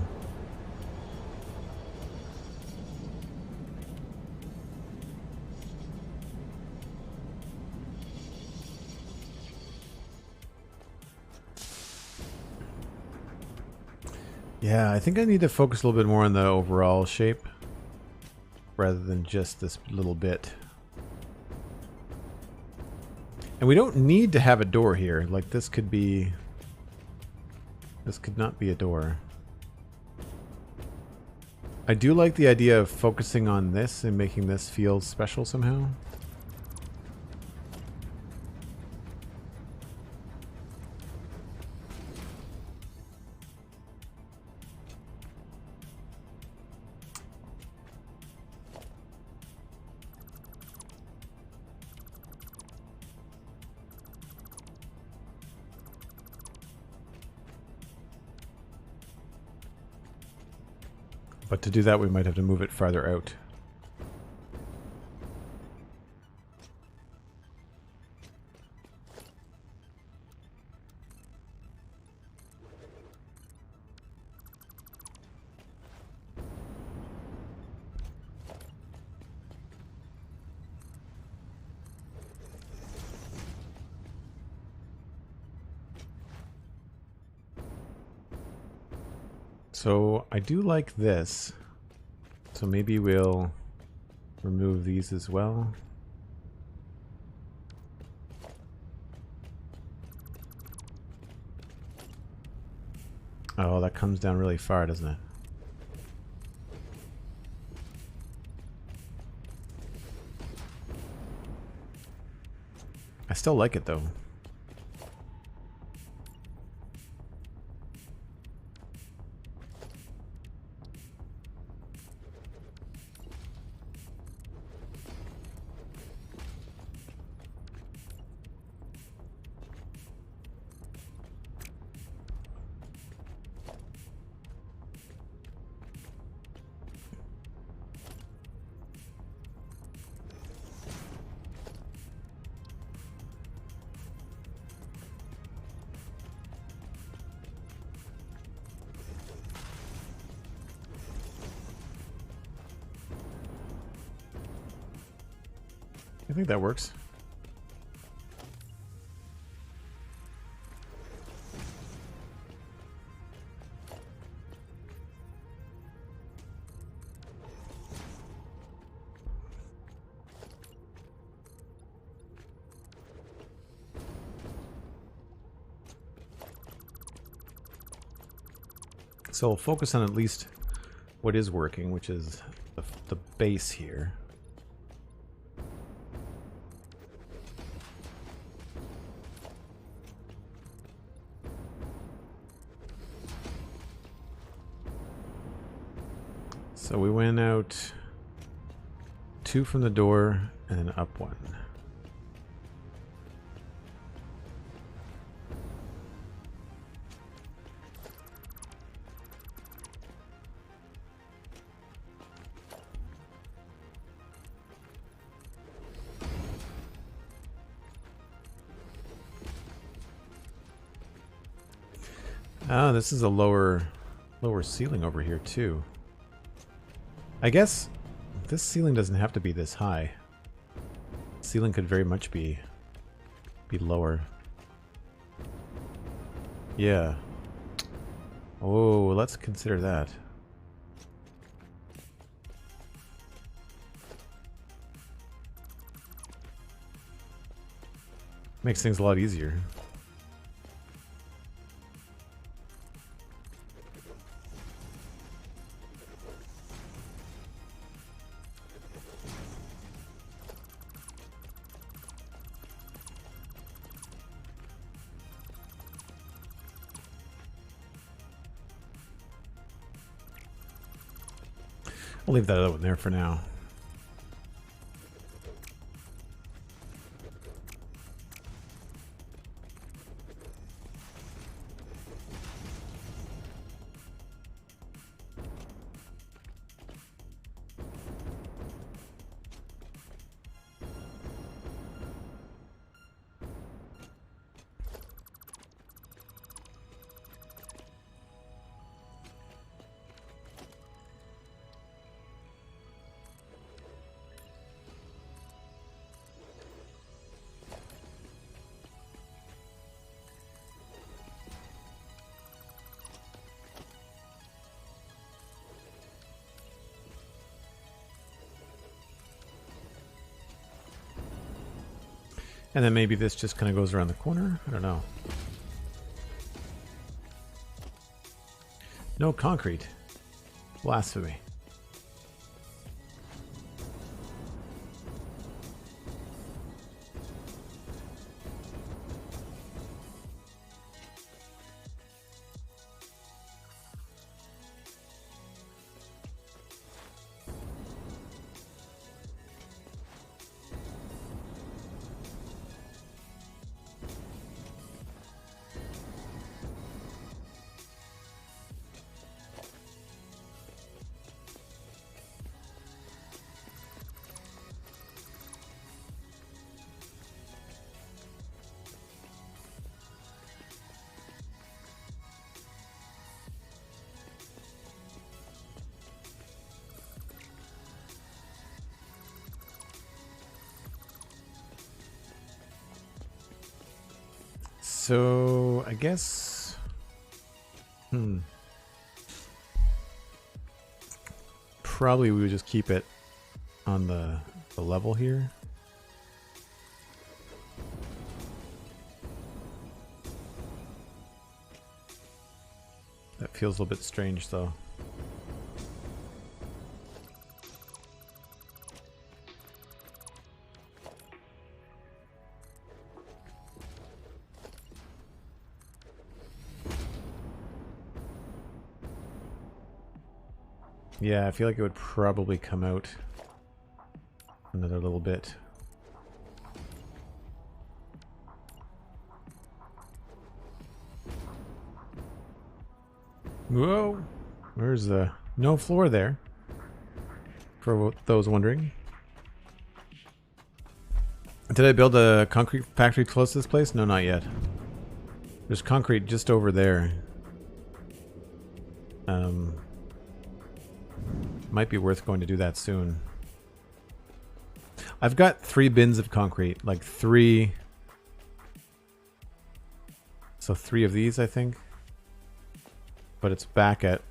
Yeah, I think I need to focus a little bit more on the overall shape rather than just this little bit. And we don't need to have a door here. Like this could be... This could not be a door. I do like the idea of focusing on this and making this feel special somehow. But to do that, we might have to move it farther out. So I do like this. So maybe we'll remove these as well. Oh, that comes down really far, doesn't it? I still like it though. I think that works. So we'll focus on at least what is working, which is the base here. So we went out 2 from the door and then up 1. Oh, this is a lower ceiling over here too. I guess this ceiling doesn't have to be this high. Ceiling could very much be lower. Yeah. Oh, let's consider that. Makes things a lot easier. I'll leave that other one there for now. And then maybe this just kind of goes around the corner? I don't know. No concrete. Blasphemy. So, I guess... Probably we would just keep it on the level here. That feels a little bit strange, though. Yeah, I feel like it would probably come out another little bit. Whoa! Where's the... No floor there. For those wondering. Did I build a concrete factory close to this place? No, not yet. There's concrete just over there. Might be worth going to do that soon. I've got 3 bins of concrete, like 3. So 3 of these, I think. But it's back at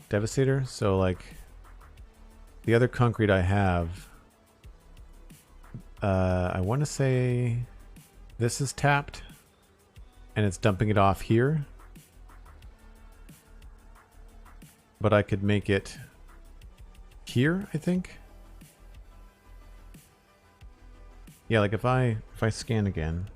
Devastator, so like the other concrete I have, I want to say this is tapped and it's dumping it off here. But I could make it here, I think. Yeah, like if I scan again.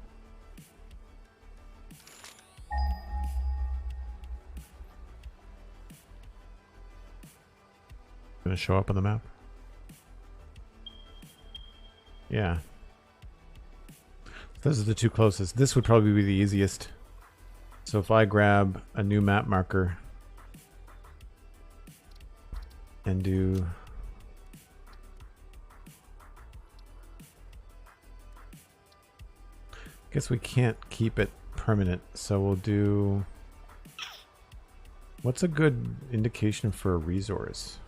Gonna show up on the map. Yeah. Those are the 2 closest. This would probably be the easiest. So if I grab a new map marker and do guess we can't keep it permanent, so we'll do What's a good indication for a resource?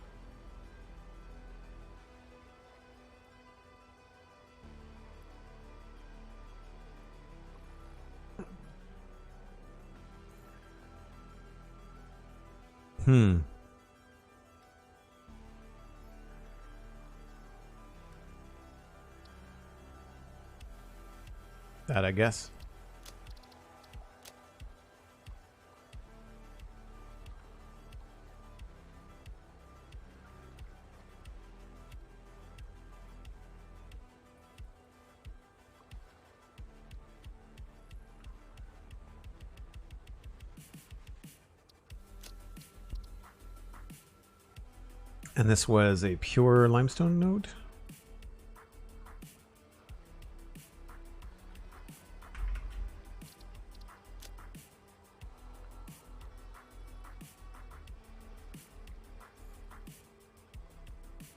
That, I guess. And this was a pure limestone node?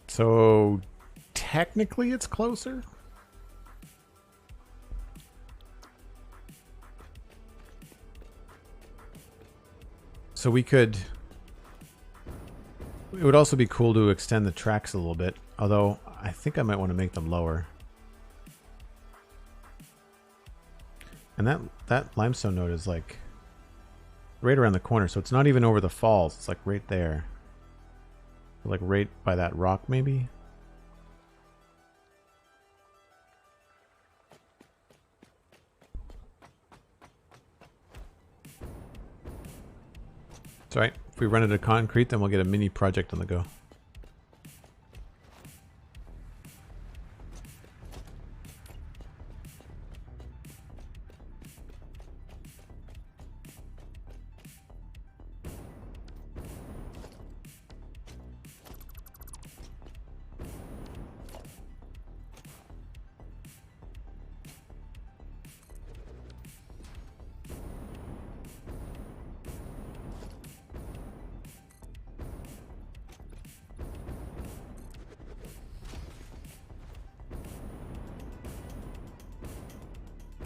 So technically it's closer. So we could... It would also be cool to extend the tracks a little bit, although I think I might want to make them lower. And that limestone node is like right around the corner, so it's not even over the falls. It's like right there. Like right by that rock, maybe? It's alright. If we run into concrete, then we'll get a mini project on the go.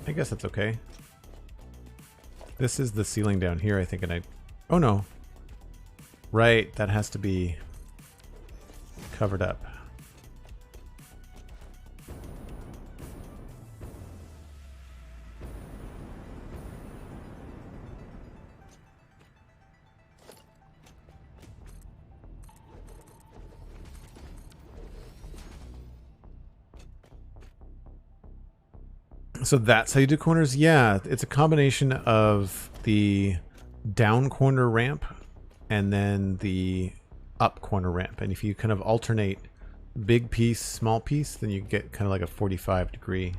I guess that's okay. This is the ceiling down here, I think, and oh no. Right, that has to be covered up. So that's how you do corners? Yeah, it's a combination of the down corner ramp and then the up corner ramp. And if you kind of alternate big piece, small piece, then you get kind of like a 45-degree.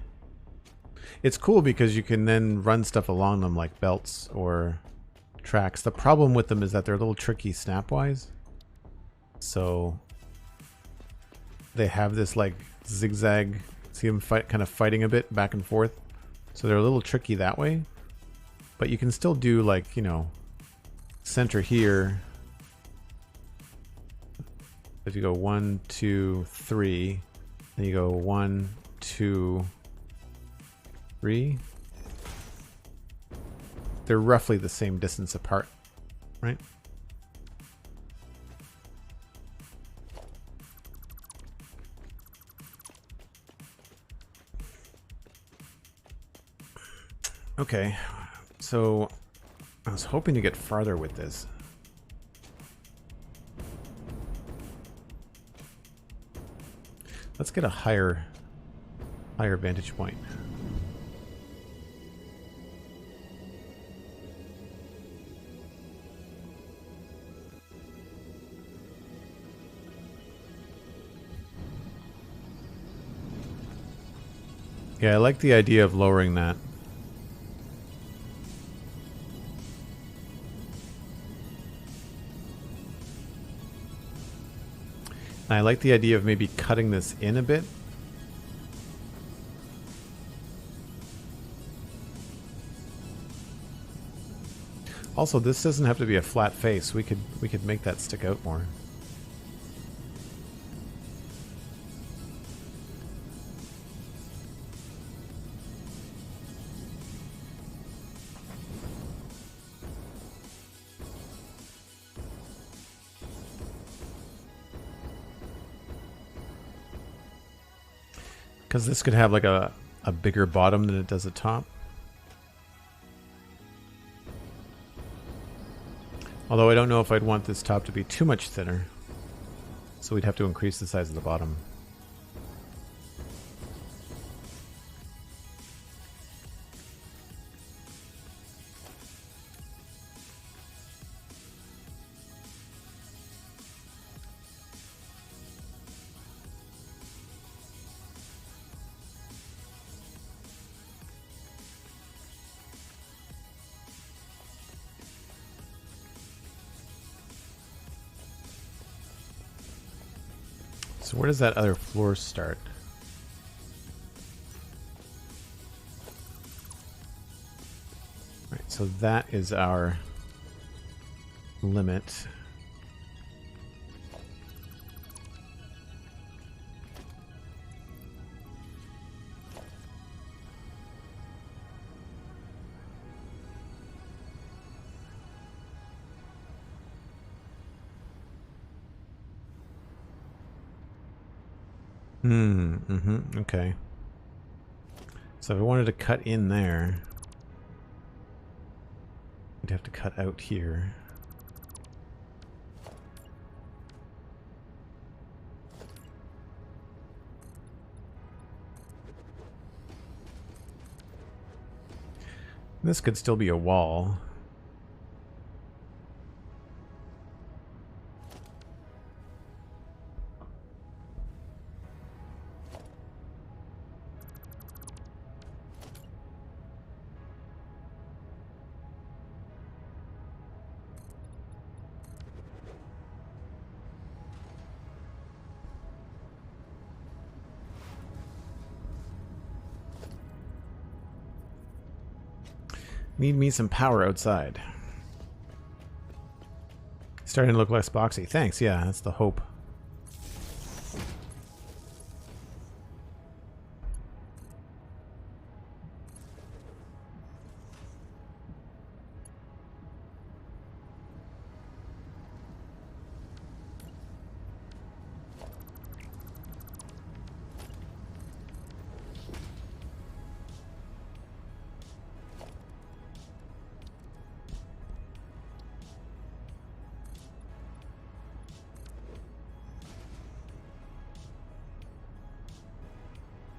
It's cool because you can then run stuff along them like belts or tracks. The problem with them is that they're a little tricky snap-wise. So they have this like zigzag. See them kind of fighting a bit back and forth. So they're a little tricky that way. But you can still do like, you know, center here. If you go 1, 2, 3, then you go 1, 2, 3. They're roughly the same distance apart, right? Okay, so I was hoping to get farther with this. Let's get a higher vantage point. Yeah, I like the idea of lowering that. I like the idea of maybe cutting this in a bit. Also, this doesn't have to be a flat face. We could make that stick out more. Because this could have like a bigger bottom than it does a top. Although I don't know if I'd want this top to be too much thinner. So we'd have to increase the size of the bottom. So where does that other floor start? Right, so that is our limit. Okay. So if I wanted to cut in there, we'd have to cut out here. This could still be a wall. Need me some power outside. Starting to look less boxy. Thanks, yeah, that's the hope.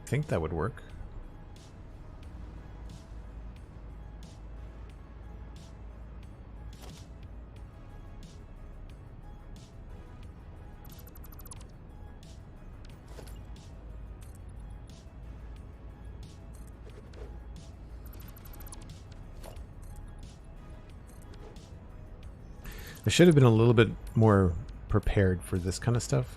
I think that would work. I should have been a little bit more prepared for this kind of stuff.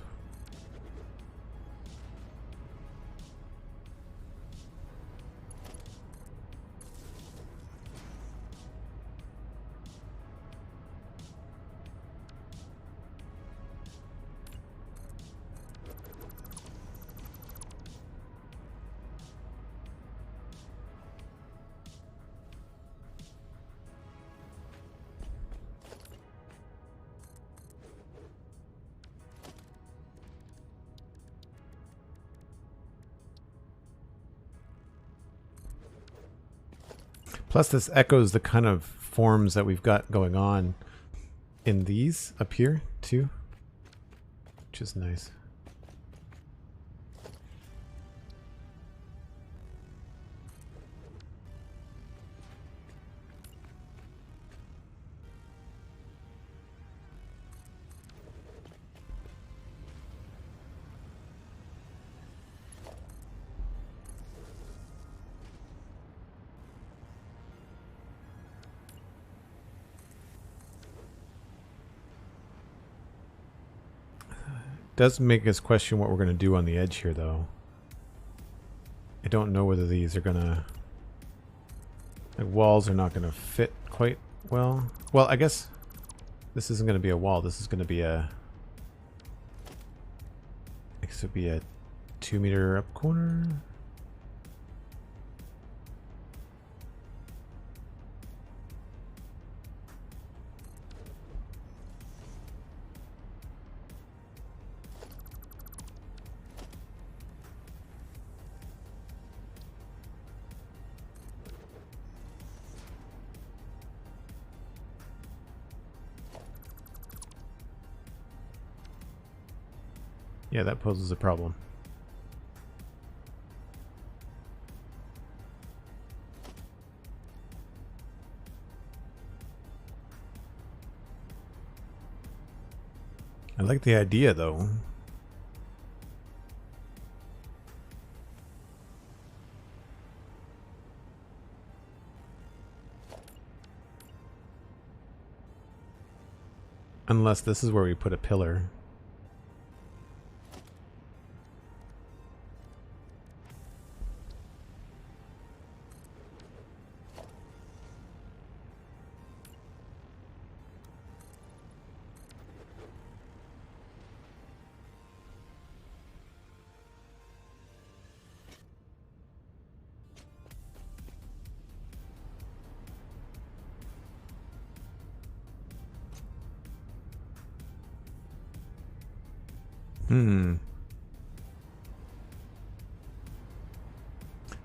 Plus this echoes the kind of forms that we've got going on in these up here too, which is nice. Does make us question what we're going to do on the edge here, though. I don't know whether these are going to... Like, walls are not going to fit quite well. Well, I guess this isn't going to be a wall. This is going to be a... I guess it would be a 2-meter up corner. Yeah, that poses a problem. I like the idea, though. Unless this is where we put a pillar.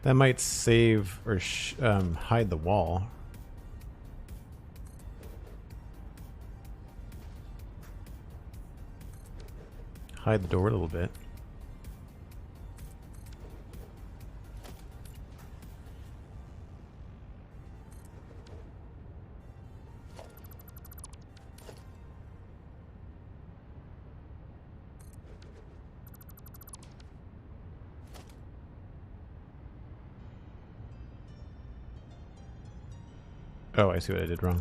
That might save or hide the wall. Hide the door a little bit. Oh, I see what I did wrong.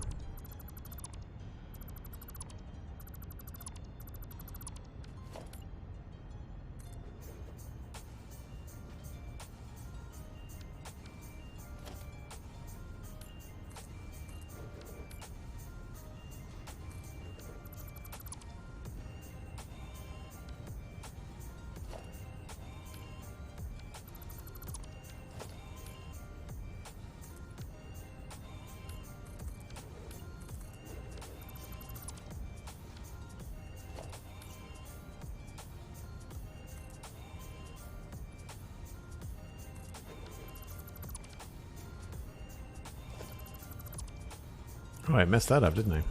Oh, I messed that up, didn't I?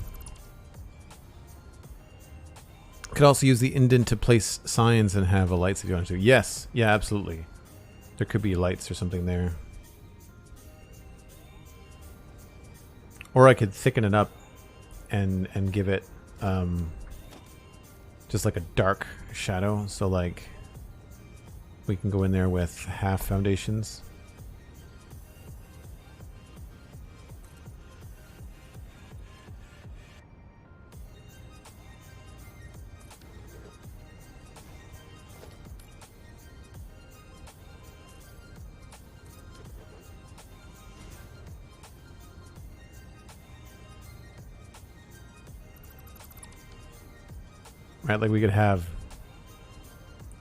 Could also use the indent to place signs and have a lights if you want to. Yes, yeah, absolutely. There could be lights or something there. Or I could thicken it up and give it just like a dark shadow. So like we can go in there with half foundations. Right, like we could have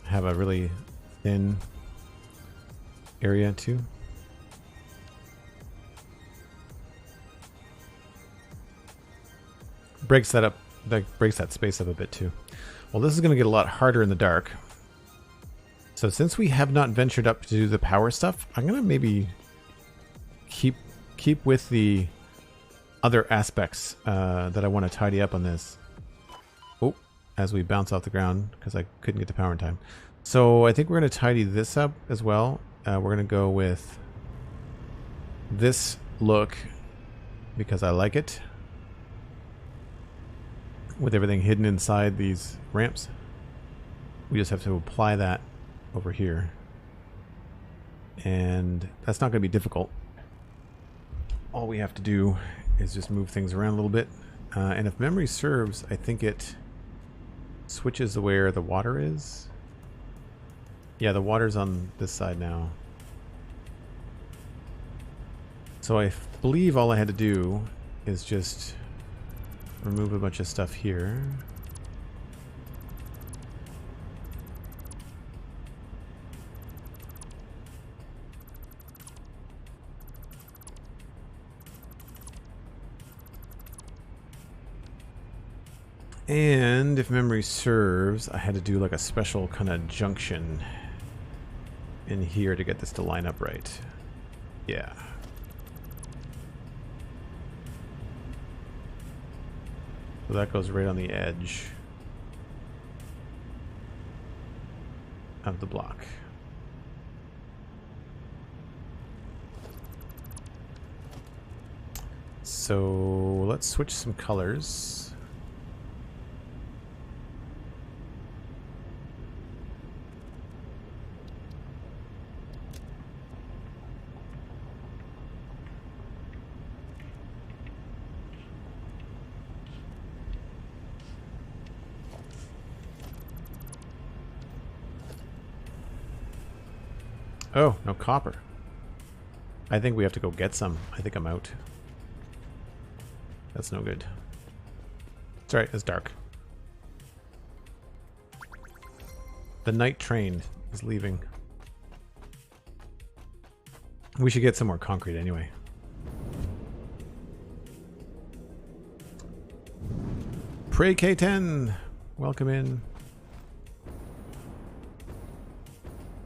a really thin area too. Breaks that up, that breaks that space up a bit too. Well, this is going to get a lot harder in the dark. So since we have not ventured up to do the power stuff, I'm going to maybe keep with the other aspects that I want to tidy up on this. Oh, as we bounce off the ground because I couldn't get the power in time. So I think we're going to tidy this up as well. We're going to go with this look because I like it. With everything hidden inside these ramps. We just have to apply that over here. And that's not going to be difficult. All we have to do is just move things around a little bit. And if memory serves, I think it switches where the water is. Yeah, the water's on this side now. So I believe all I had to do is just remove a bunch of stuff here. And if memory serves, I had to do like a special kind of junction in here to get this to line up right. Yeah. So that goes right on the edge. of the block. So let's switch some colors. Oh, no copper. I think we have to go get some. I think I'm out. That's no good. It's alright, it's dark. The night train is leaving. We should get some more concrete anyway. Pray K10! Welcome in.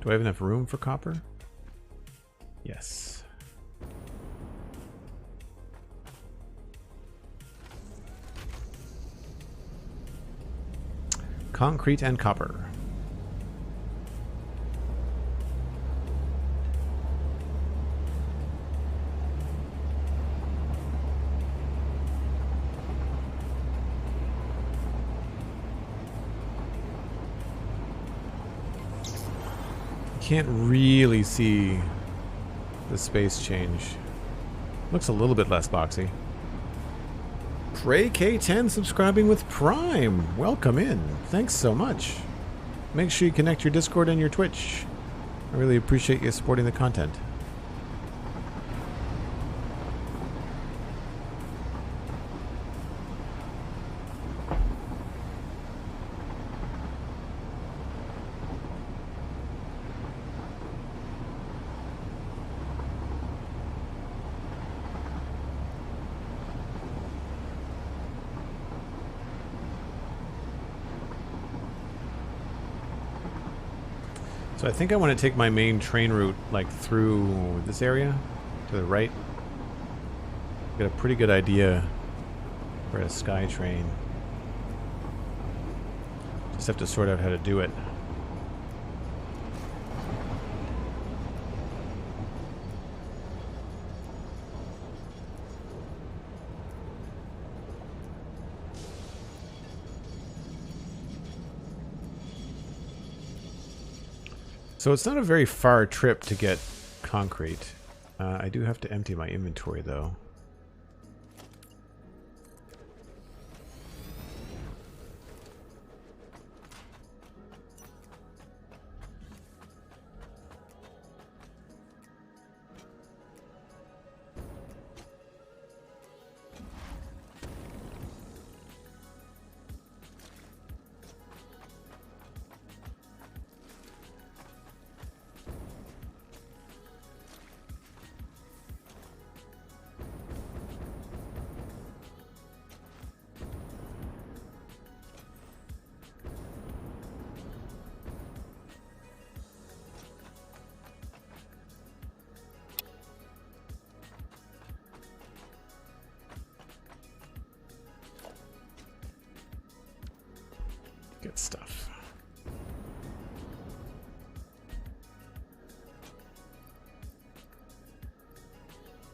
Do I have enough room for copper? Yes. Concrete and copper. Can't really see the space change. Looks a little bit less boxy. Pray K10 subscribing with Prime. Welcome in. Thanks so much. Make sure you connect your Discord and your Twitch. I really appreciate you supporting the content. So I think I want to take my main train route like through this area to the right. Get a pretty good idea for a sky train. Just have to sort out how to do it. So it's not a very far trip to get concrete. I do have to empty my inventory though. Good stuff.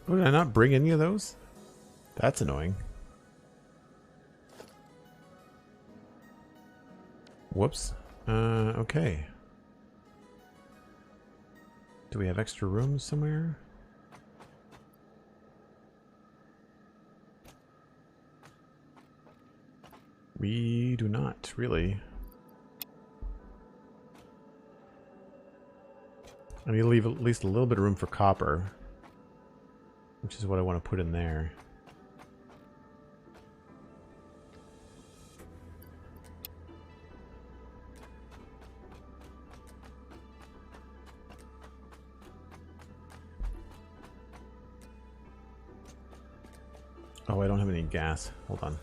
Oh, did I not bring any of those? That's annoying. Whoops. Okay. Do we have extra rooms somewhere? We do not, really. I need to leave at least a little bit of room for copper, which is what I want to put in there. Oh, I don't have any gas. Hold on.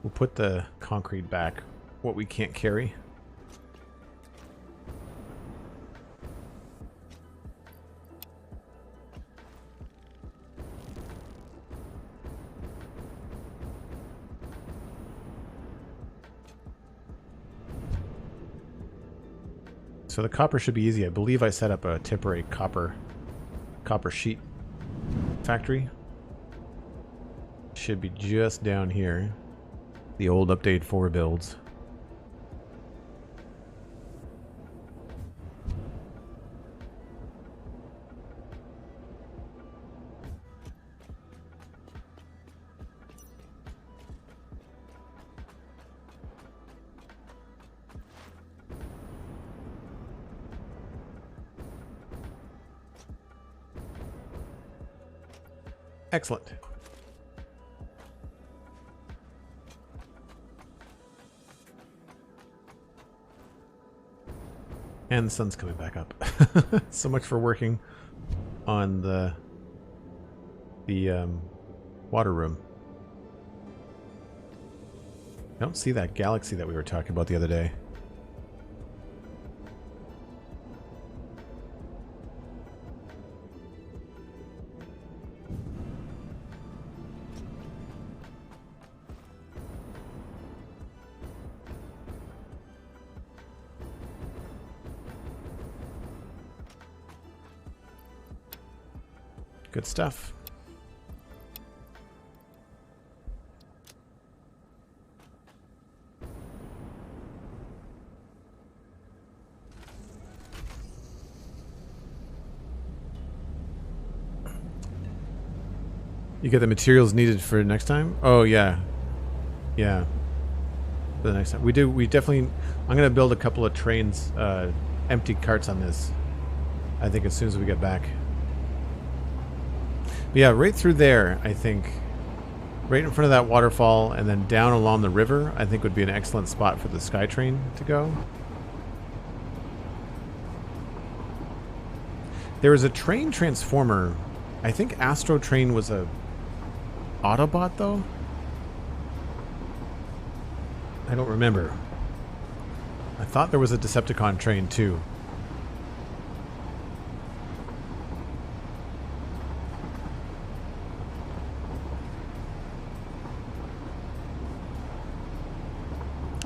We'll put the concrete back, what we can't carry. So the copper should be easy. I believe I set up a temporary copper sheet factory. Should be just down here. The old update 4 builds. Excellent. And the sun's coming back up. So much for working on the water room. I don't see that galaxy that we were talking about the other day. Good stuff. You get the materials needed for next time? Oh yeah. Yeah. For the next time. We definitely I'm gonna build a couple of trains, empty carts on this. I think as soon as we get back. But yeah, right through there, I think, right in front of that waterfall and then down along the river, I think would be an excellent spot for the SkyTrain to go. There was a train transformer. I think Astro Train was a Autobot, though? I don't remember. I thought there was a Decepticon train, too.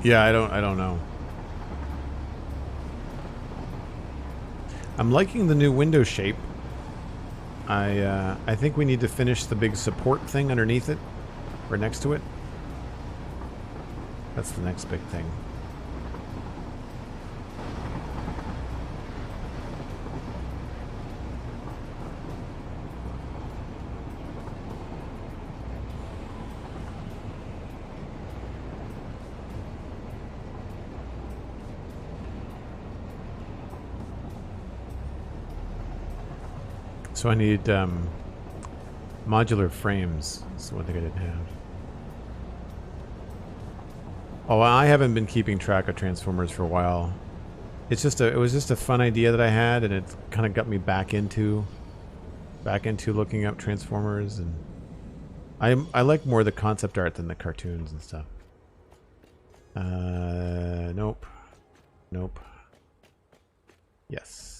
Yeah, I don't know. I'm liking the new window shape. I think we need to finish the big support thing underneath it, or next to it. That's the next big thing. So I need modular frames. That's one thing I didn't have. Oh, I haven't been keeping track of Transformers for a while. It was just a fun idea that I had, and it kind of got me back into looking up Transformers, and I like more the concept art than the cartoons and stuff. Nope. Nope. Yes.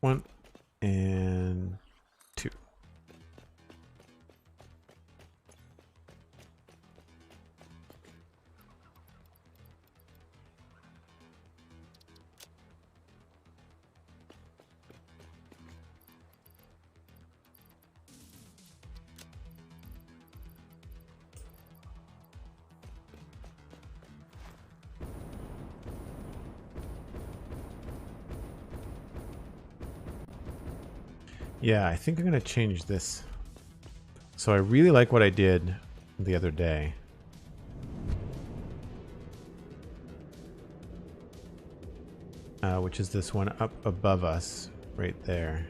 1 and 2. Yeah, I think I'm going to change this. So I really like what I did the other day. Which is this one up above us, right there.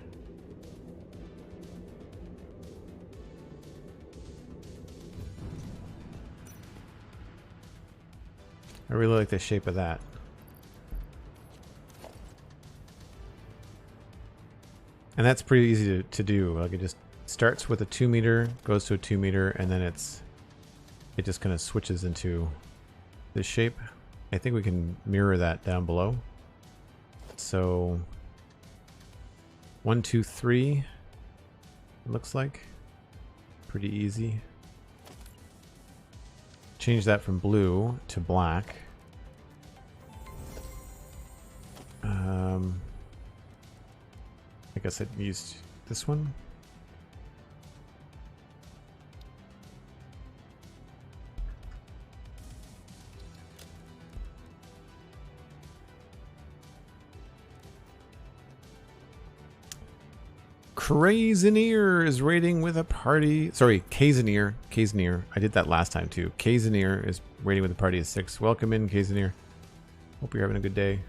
I really like the shape of that. And that's pretty easy to do. Like, it just starts with a 2 meter, goes to a 2 meter, and then it just kind of switches into this shape. I think we can mirror that down below. So 1, 2, 3, it looks like. Pretty easy. change that from blue to black. I guess I used this one. KsenyaK is raiding with a party. Sorry, KsenyaK. I did that last time too. KsenyaK is raiding with a party of 6. Welcome in, KsenyaK. Hope you're having a good day.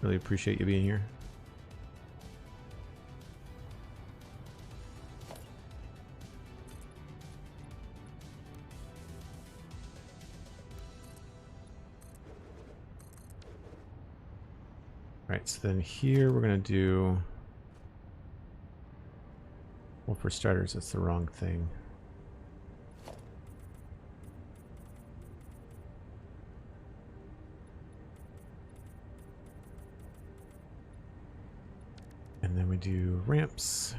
Really appreciate you being here. Alright, so then here we're going to do... Well, for starters, that's the wrong thing. And then we do ramps.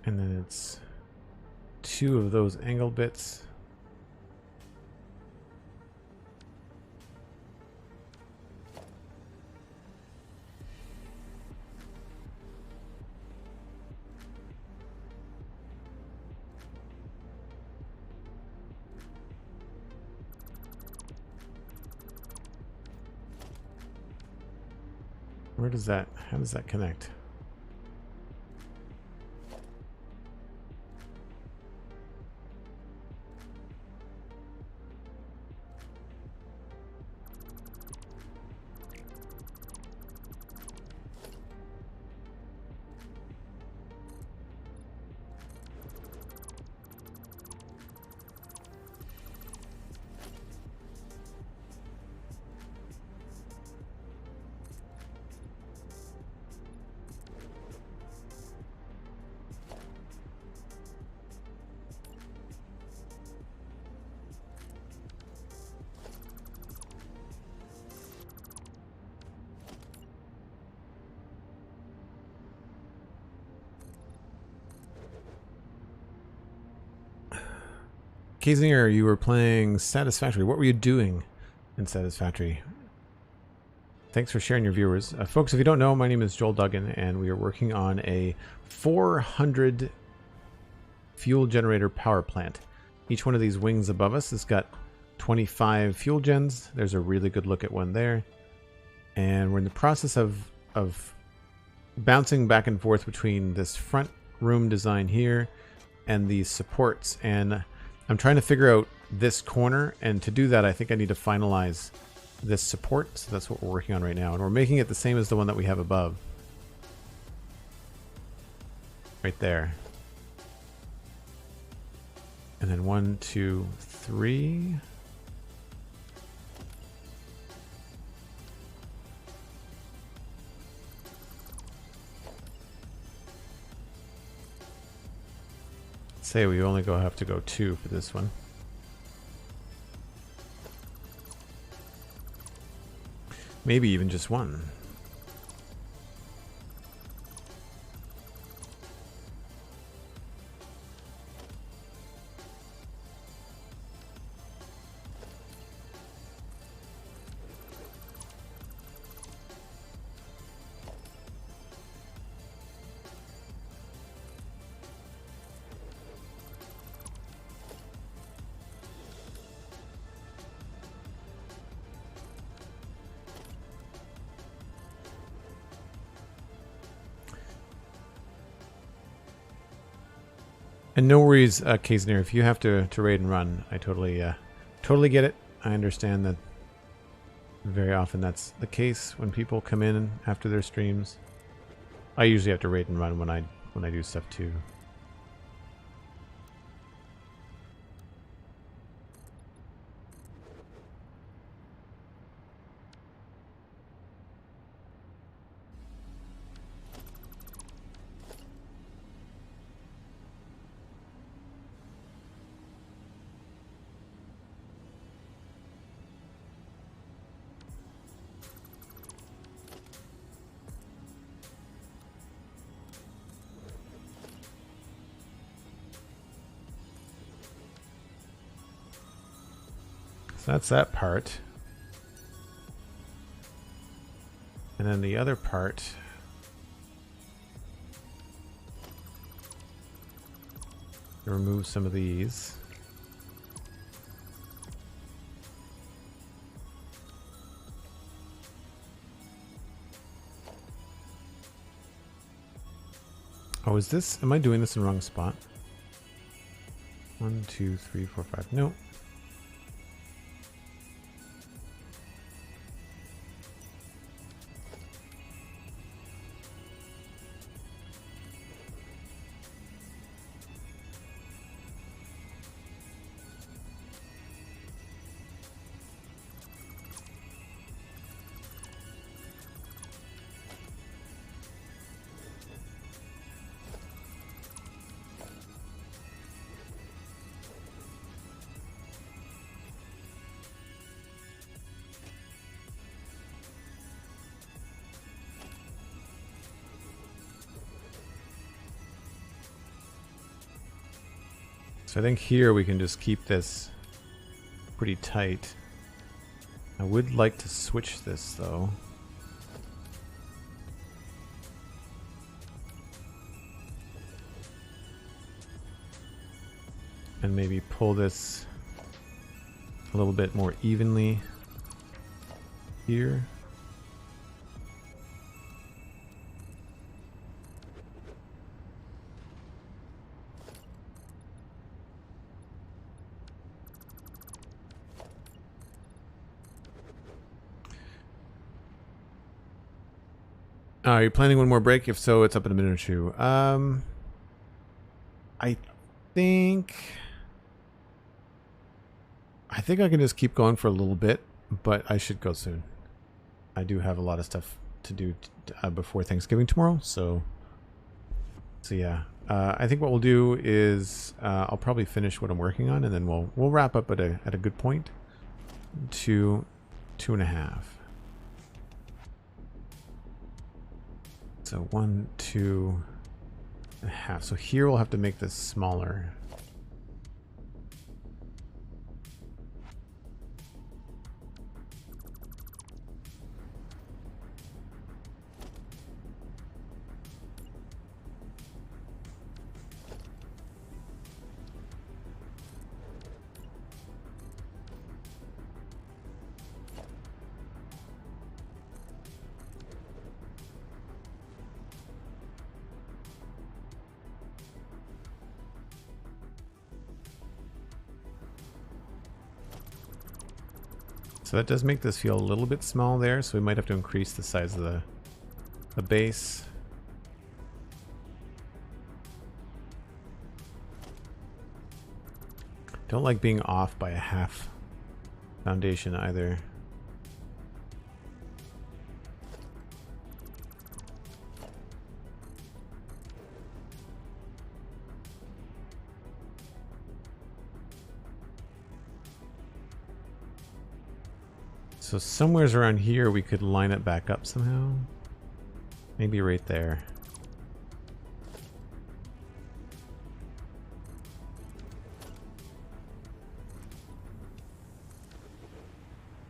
And then it's 2 of those angle bits. Where does that, how does that connect? KsenyaK, you were playing Satisfactory. What were you doing in Satisfactory? Thanks for sharing your viewers. Folks, if you don't know, my name is Duggan, and we are working on a 400 fuel generator power plant. Each one of these wings above us has got 25 fuel gens. There's a really good look at one there. And we're in the process of bouncing back and forth between this front room design here and these supports. And I'm trying to figure out this corner, and to do that I think I need to finalize this support, so that's what we're working on right now. And we're making it the same as the one that we have above. Right there. And then 1, 2, 3. Say we only have to go 2 for this one. Maybe even just 1. And no worries, KsenyaK, if you have to raid and run, I totally get it. I understand that very often that's the case when people come in after their streams. I usually have to raid and run when I do stuff too. So that's that part. And then the other part, remove some of these. Oh, is this, am I doing this in the wrong spot? 1, 2, 3, 4, 5. No. So I think here we can just keep this pretty tight. I would like to switch this though. And maybe pull this a little bit more evenly here. Are you planning one more break? If so, it's up in a minute or two. I think I can just keep going for a little bit, but I should go soon. I do have a lot of stuff to do before Thanksgiving tomorrow, so yeah. I think what we'll do is I'll probably finish what I'm working on, and then we'll wrap up at a good point. 2.5. So 1, 2.5. So here we'll have to make this smaller. So that does make this feel a little bit small there, so we might have to increase the size of the base. Don't like being off by a half foundation either. So somewheres around here we could line it back up somehow. Maybe right there.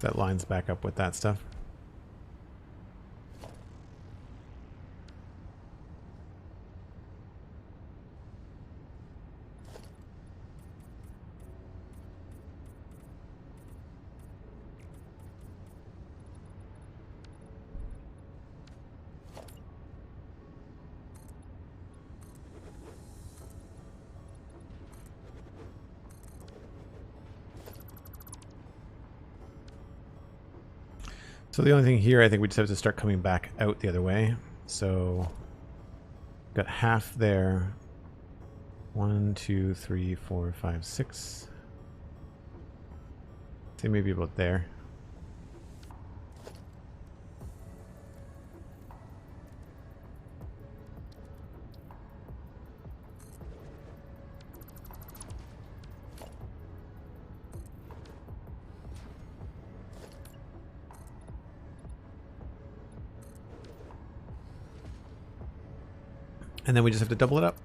That lines back up with that stuff. So the only thing here, I think we just have to start coming back out the other way. So got half there. 1, 2, 3, 4, 5, 6. Say maybe about there. And then we just have to double it up.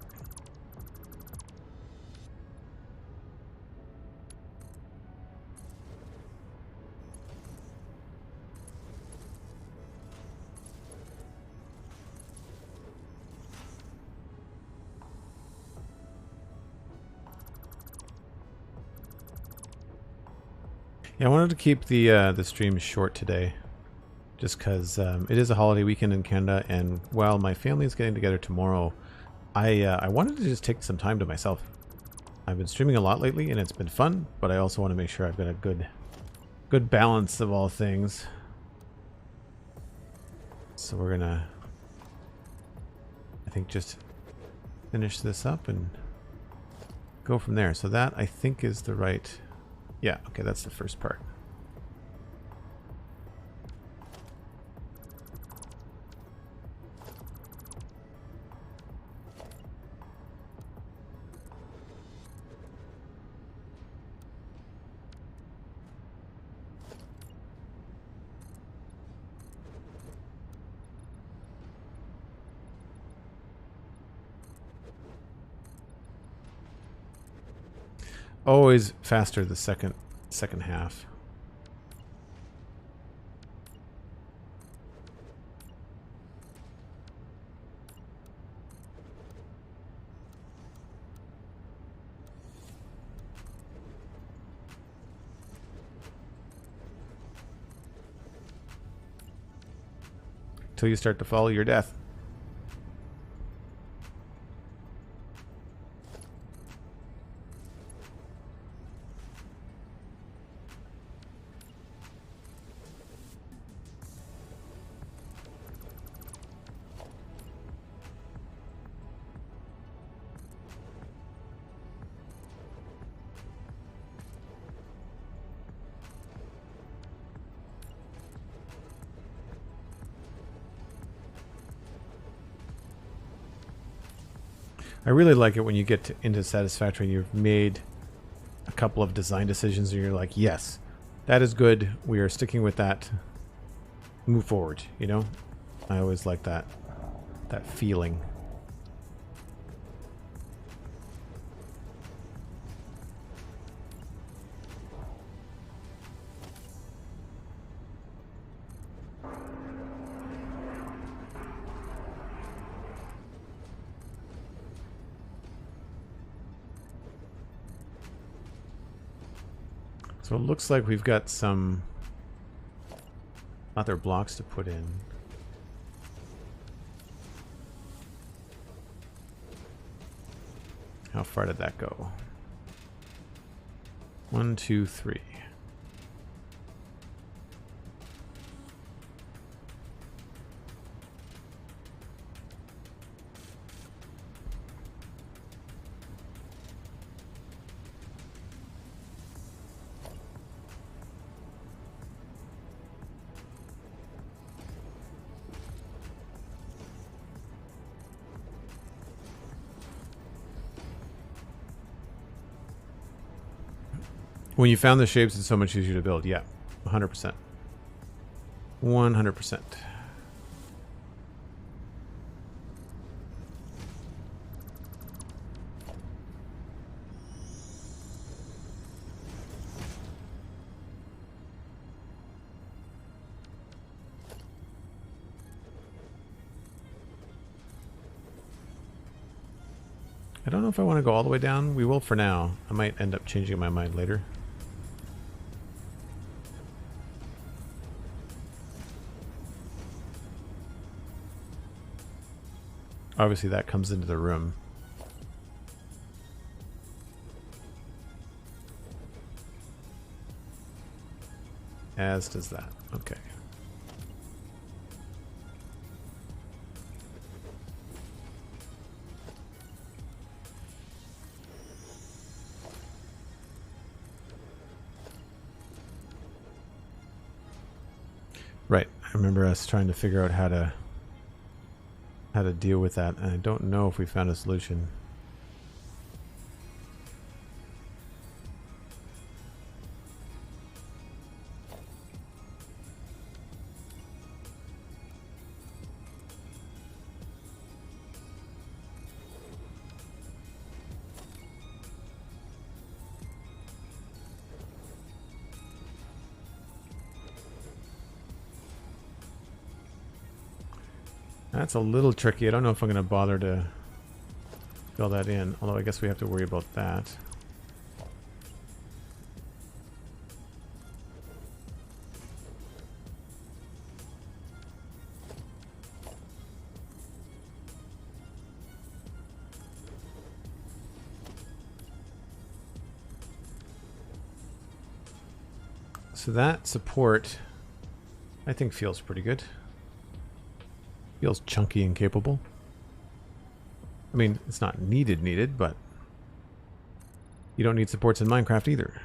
Yeah, I wanted to keep the stream short today, just because it is a holiday weekend in Canada, and while my family is getting together tomorrow, I wanted to just take some time to myself. I've been streaming a lot lately, and it's been fun, but I also want to make sure I've got a good balance of all things. So we're gonna, I think, just finish this up and go from there. So that, I think, is the right... Yeah, okay, that's the first part. Always faster the second half. Till you start to follow your death. I really like it when you get into Satisfactory and you've made a couple of design decisions and you're like, yes, that is good. We are sticking with that. Move forward, you know? I always like that feeling. So it looks like we've got some other blocks to put in. How far did that go? 1, 2, 3. When you found the shapes, it's so much easier to build. Yeah, 100%. 100%. I don't know if I want to go all the way down. We will for now. I might end up changing my mind later. Obviously that comes into the room. As does that. Okay. Right. I remember us trying to figure out how to deal with that, and I don't know if we found a solution. That's a little tricky. I don't know if I'm going to bother to fill that in, although I guess we have to worry about that. So that support, I think, feels pretty good. Feels chunky and capable. I mean, it's not needed, but you don't need supports in Minecraft either.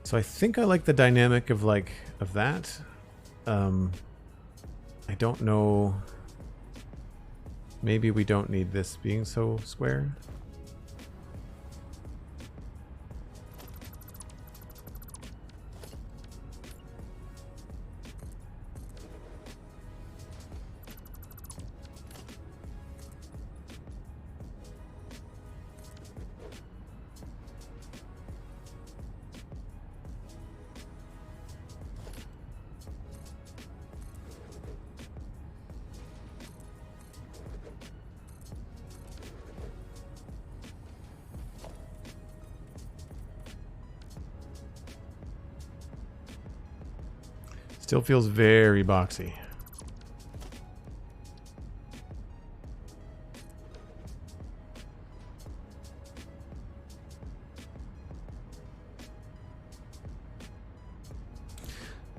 So I think I like the dynamic of that. I don't know. Maybe we don't need this being so square. Still feels very boxy.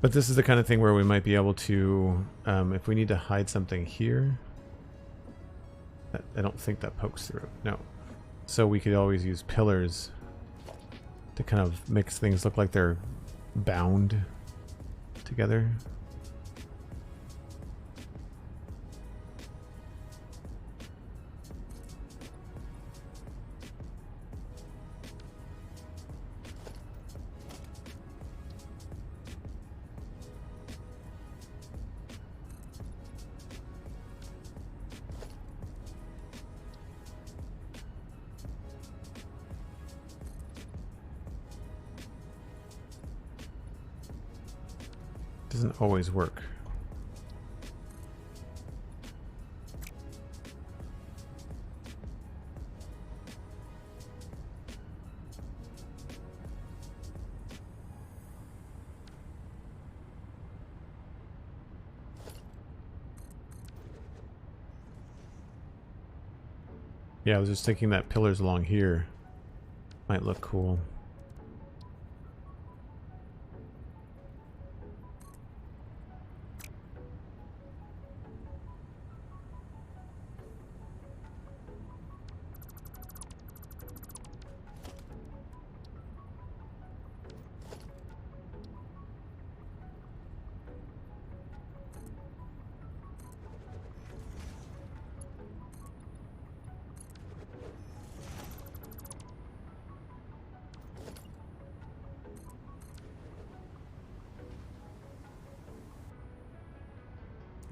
But this is the kind of thing where we might be able to, if we need to hide something here, I don't think that pokes through. No. So we could always use pillars to kind of makes things look like they're bound together. Doesn't always work. Yeah, I was just thinking that pillars along here might look cool.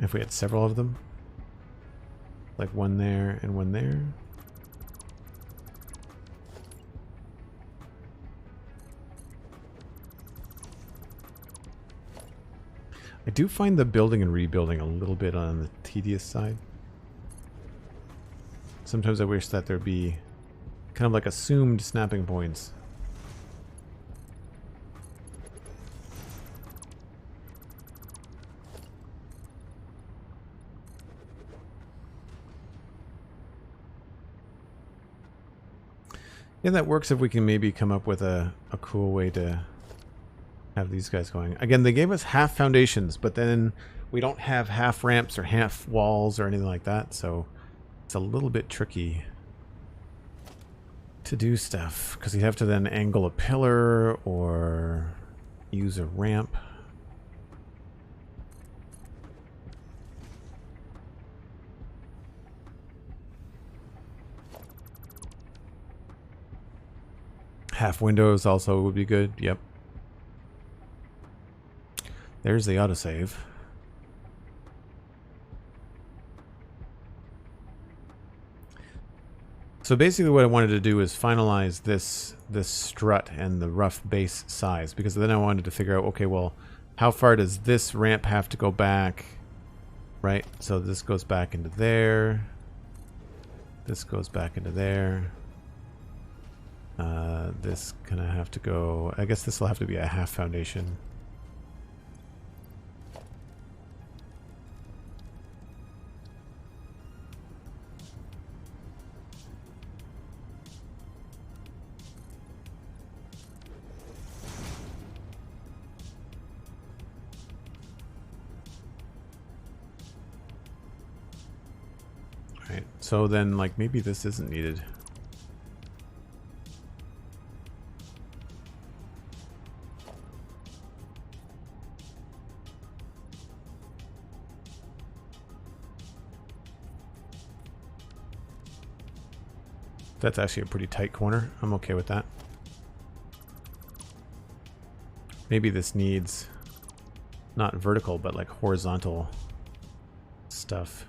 If we had several of them, like one there and one there. I do find the building and rebuilding a little bit on the tedious side. Sometimes I wish that there'd be kind of like assumed snapping points. Yeah, that works if we can maybe come up with a cool way to have these guys going. Again, they gave us half foundations, but then we don't have half ramps or half walls or anything like that, so it's a little bit tricky to do stuff, because you have to then angle a pillar or use a ramp. Half windows also would be good. Yep. There's the autosave. So basically what I wanted to do is finalize this strut and the rough base size, because then I wanted to figure out, okay, well, how far does this ramp have to go back? Right? So this goes back into there. This goes back into there. This gonna have to go... I guess this will have to be a half foundation. Alright, so then, like, maybe this isn't needed. That's actually a pretty tight corner. I'm okay with that. Maybe this needs not vertical, but like horizontal stuff.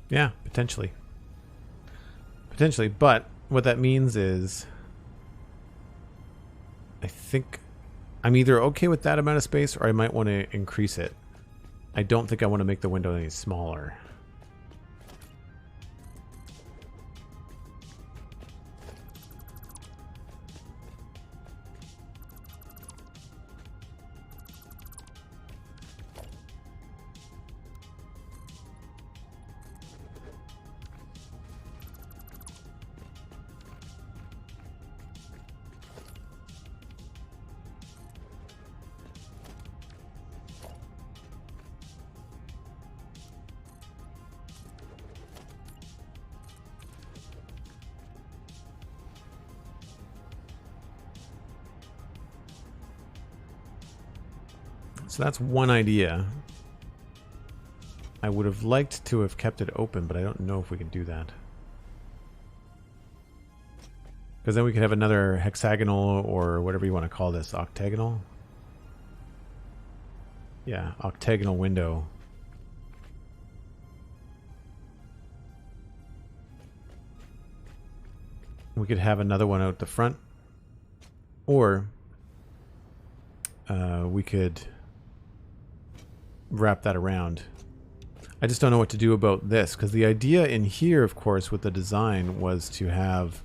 Yeah, potentially. Potentially, but what that means is I think I'm either okay with that amount of space or I might want to increase it. I don't think I want to make the window any smaller. So that's one idea. I would have liked to have kept it open, but I don't know if we can do that. Because then we could have another hexagonal, or whatever you want to call this, octagonal? Yeah, octagonal window. We could have another one out the front. Or we could wrap that around. I just don't know what to do about this, because the idea in here, of course, with the design was to have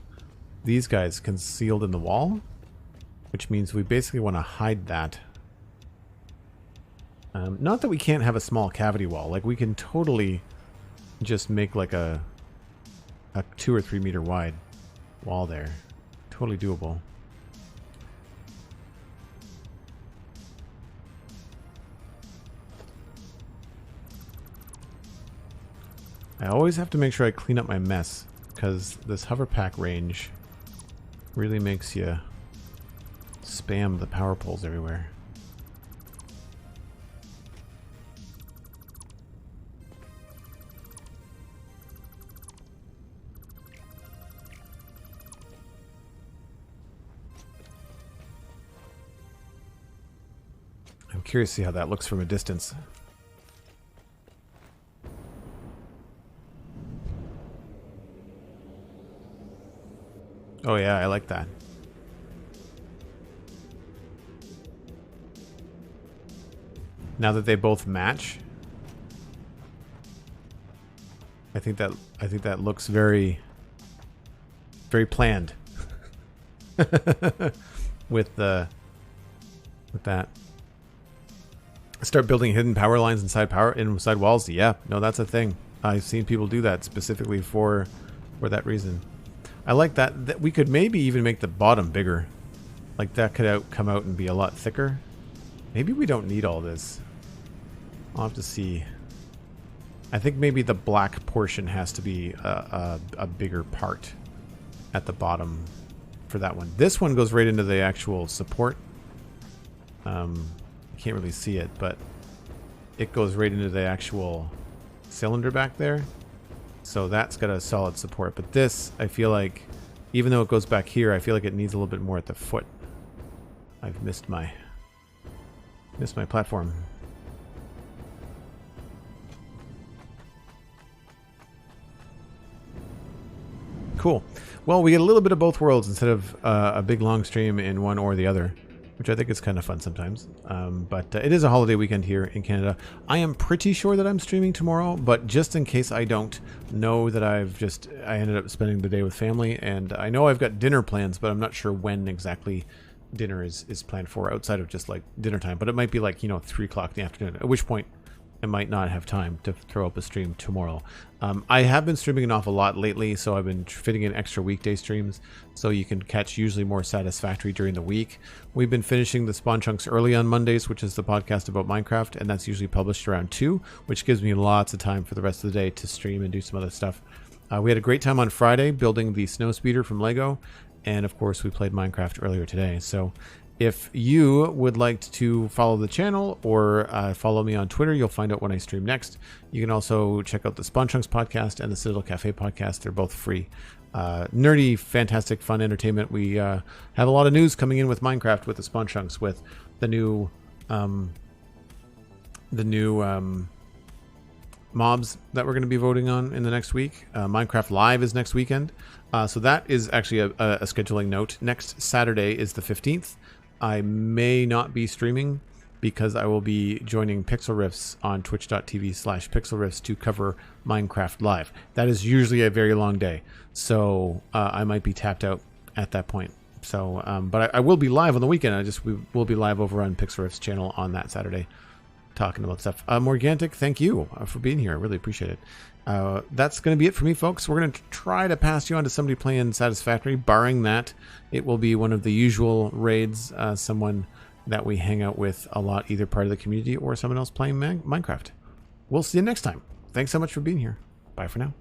these guys concealed in the wall, which means we basically want to hide that. Not that we can't have a small cavity wall. Like, we can totally just make like a 2 or 3 meter wide wall there. Totally doable. I always have to make sure I clean up my mess, because this hover pack range really makes you spam the power poles everywhere. I'm curious to see how that looks from a distance. Oh yeah, I like that. Now that they both match, I think that looks very planned. with that. Start building hidden power lines inside walls. Yeah, no, that's a thing. I've seen people do that specifically for that reason. I like that we could maybe even make the bottom bigger. Like, that could come out and be a lot thicker. Maybe we don't need all this. I'll have to see. I think maybe the black portion has to be a bigger part at the bottom for that one. This one goes right into the actual support. You can't really see it, but it goes right into the actual cylinder back there. So that's got a solid support. But this, I feel like, even though it goes back here, I feel like it needs a little bit more at the foot. I've missed my platform. Cool. Well, we get a little bit of both worlds instead of a big long stream in one or the other, which I think is kind of fun sometimes. But it is a holiday weekend here in Canada. I am pretty sure that I'm streaming tomorrow, but just in case I don't, know that I ended up spending the day with family, and I know I've got dinner plans, but I'm not sure when exactly dinner is planned for outside of just like dinner time. But it might be like, 3 o'clock in the afternoon, at which point I might not have time to throw up a stream tomorrow. I have been streaming an awful lot lately, so I've been fitting in extra weekday streams, so you can catch usually more Satisfactory during the week. We've been finishing the Spawn Chunks early on Mondays, which is the podcast about Minecraft, and that's usually published around 2, which gives me lots of time for the rest of the day to stream and do some other stuff. We had a great time on Friday building the snow speeder from Lego, and of course we played Minecraft earlier today. So if you would like to follow the channel or follow me on Twitter, you'll find out when I stream next. You can also check out the Spawn Chunks podcast and the Citadel Cafe podcast. They're both free. Nerdy, fantastic, fun entertainment. We have a lot of news coming in with Minecraft with the Spawn Chunks, with the new mobs that we're going to be voting on in the next week. Minecraft Live is next weekend. So that is actually a scheduling note. Next Saturday is the 15th. I may not be streaming because I will be joining Pixel Riffs on twitch.tv/pixelriffs to cover Minecraft Live. That is usually a very long day, so I might be tapped out at that point. So, but I will be live on the weekend. We will be live over on Pixel Riffs channel on that Saturday, talking about stuff. Morgantic, thank you for being here. I really appreciate it. That's going to be it for me, folks. We're going to try to pass you on to somebody playing Satisfactory. Barring that, it will be one of the usual raids, someone that we hang out with a lot, either part of the community or someone else playing Minecraft. We'll see you next time. Thanks so much for being here. Bye for now.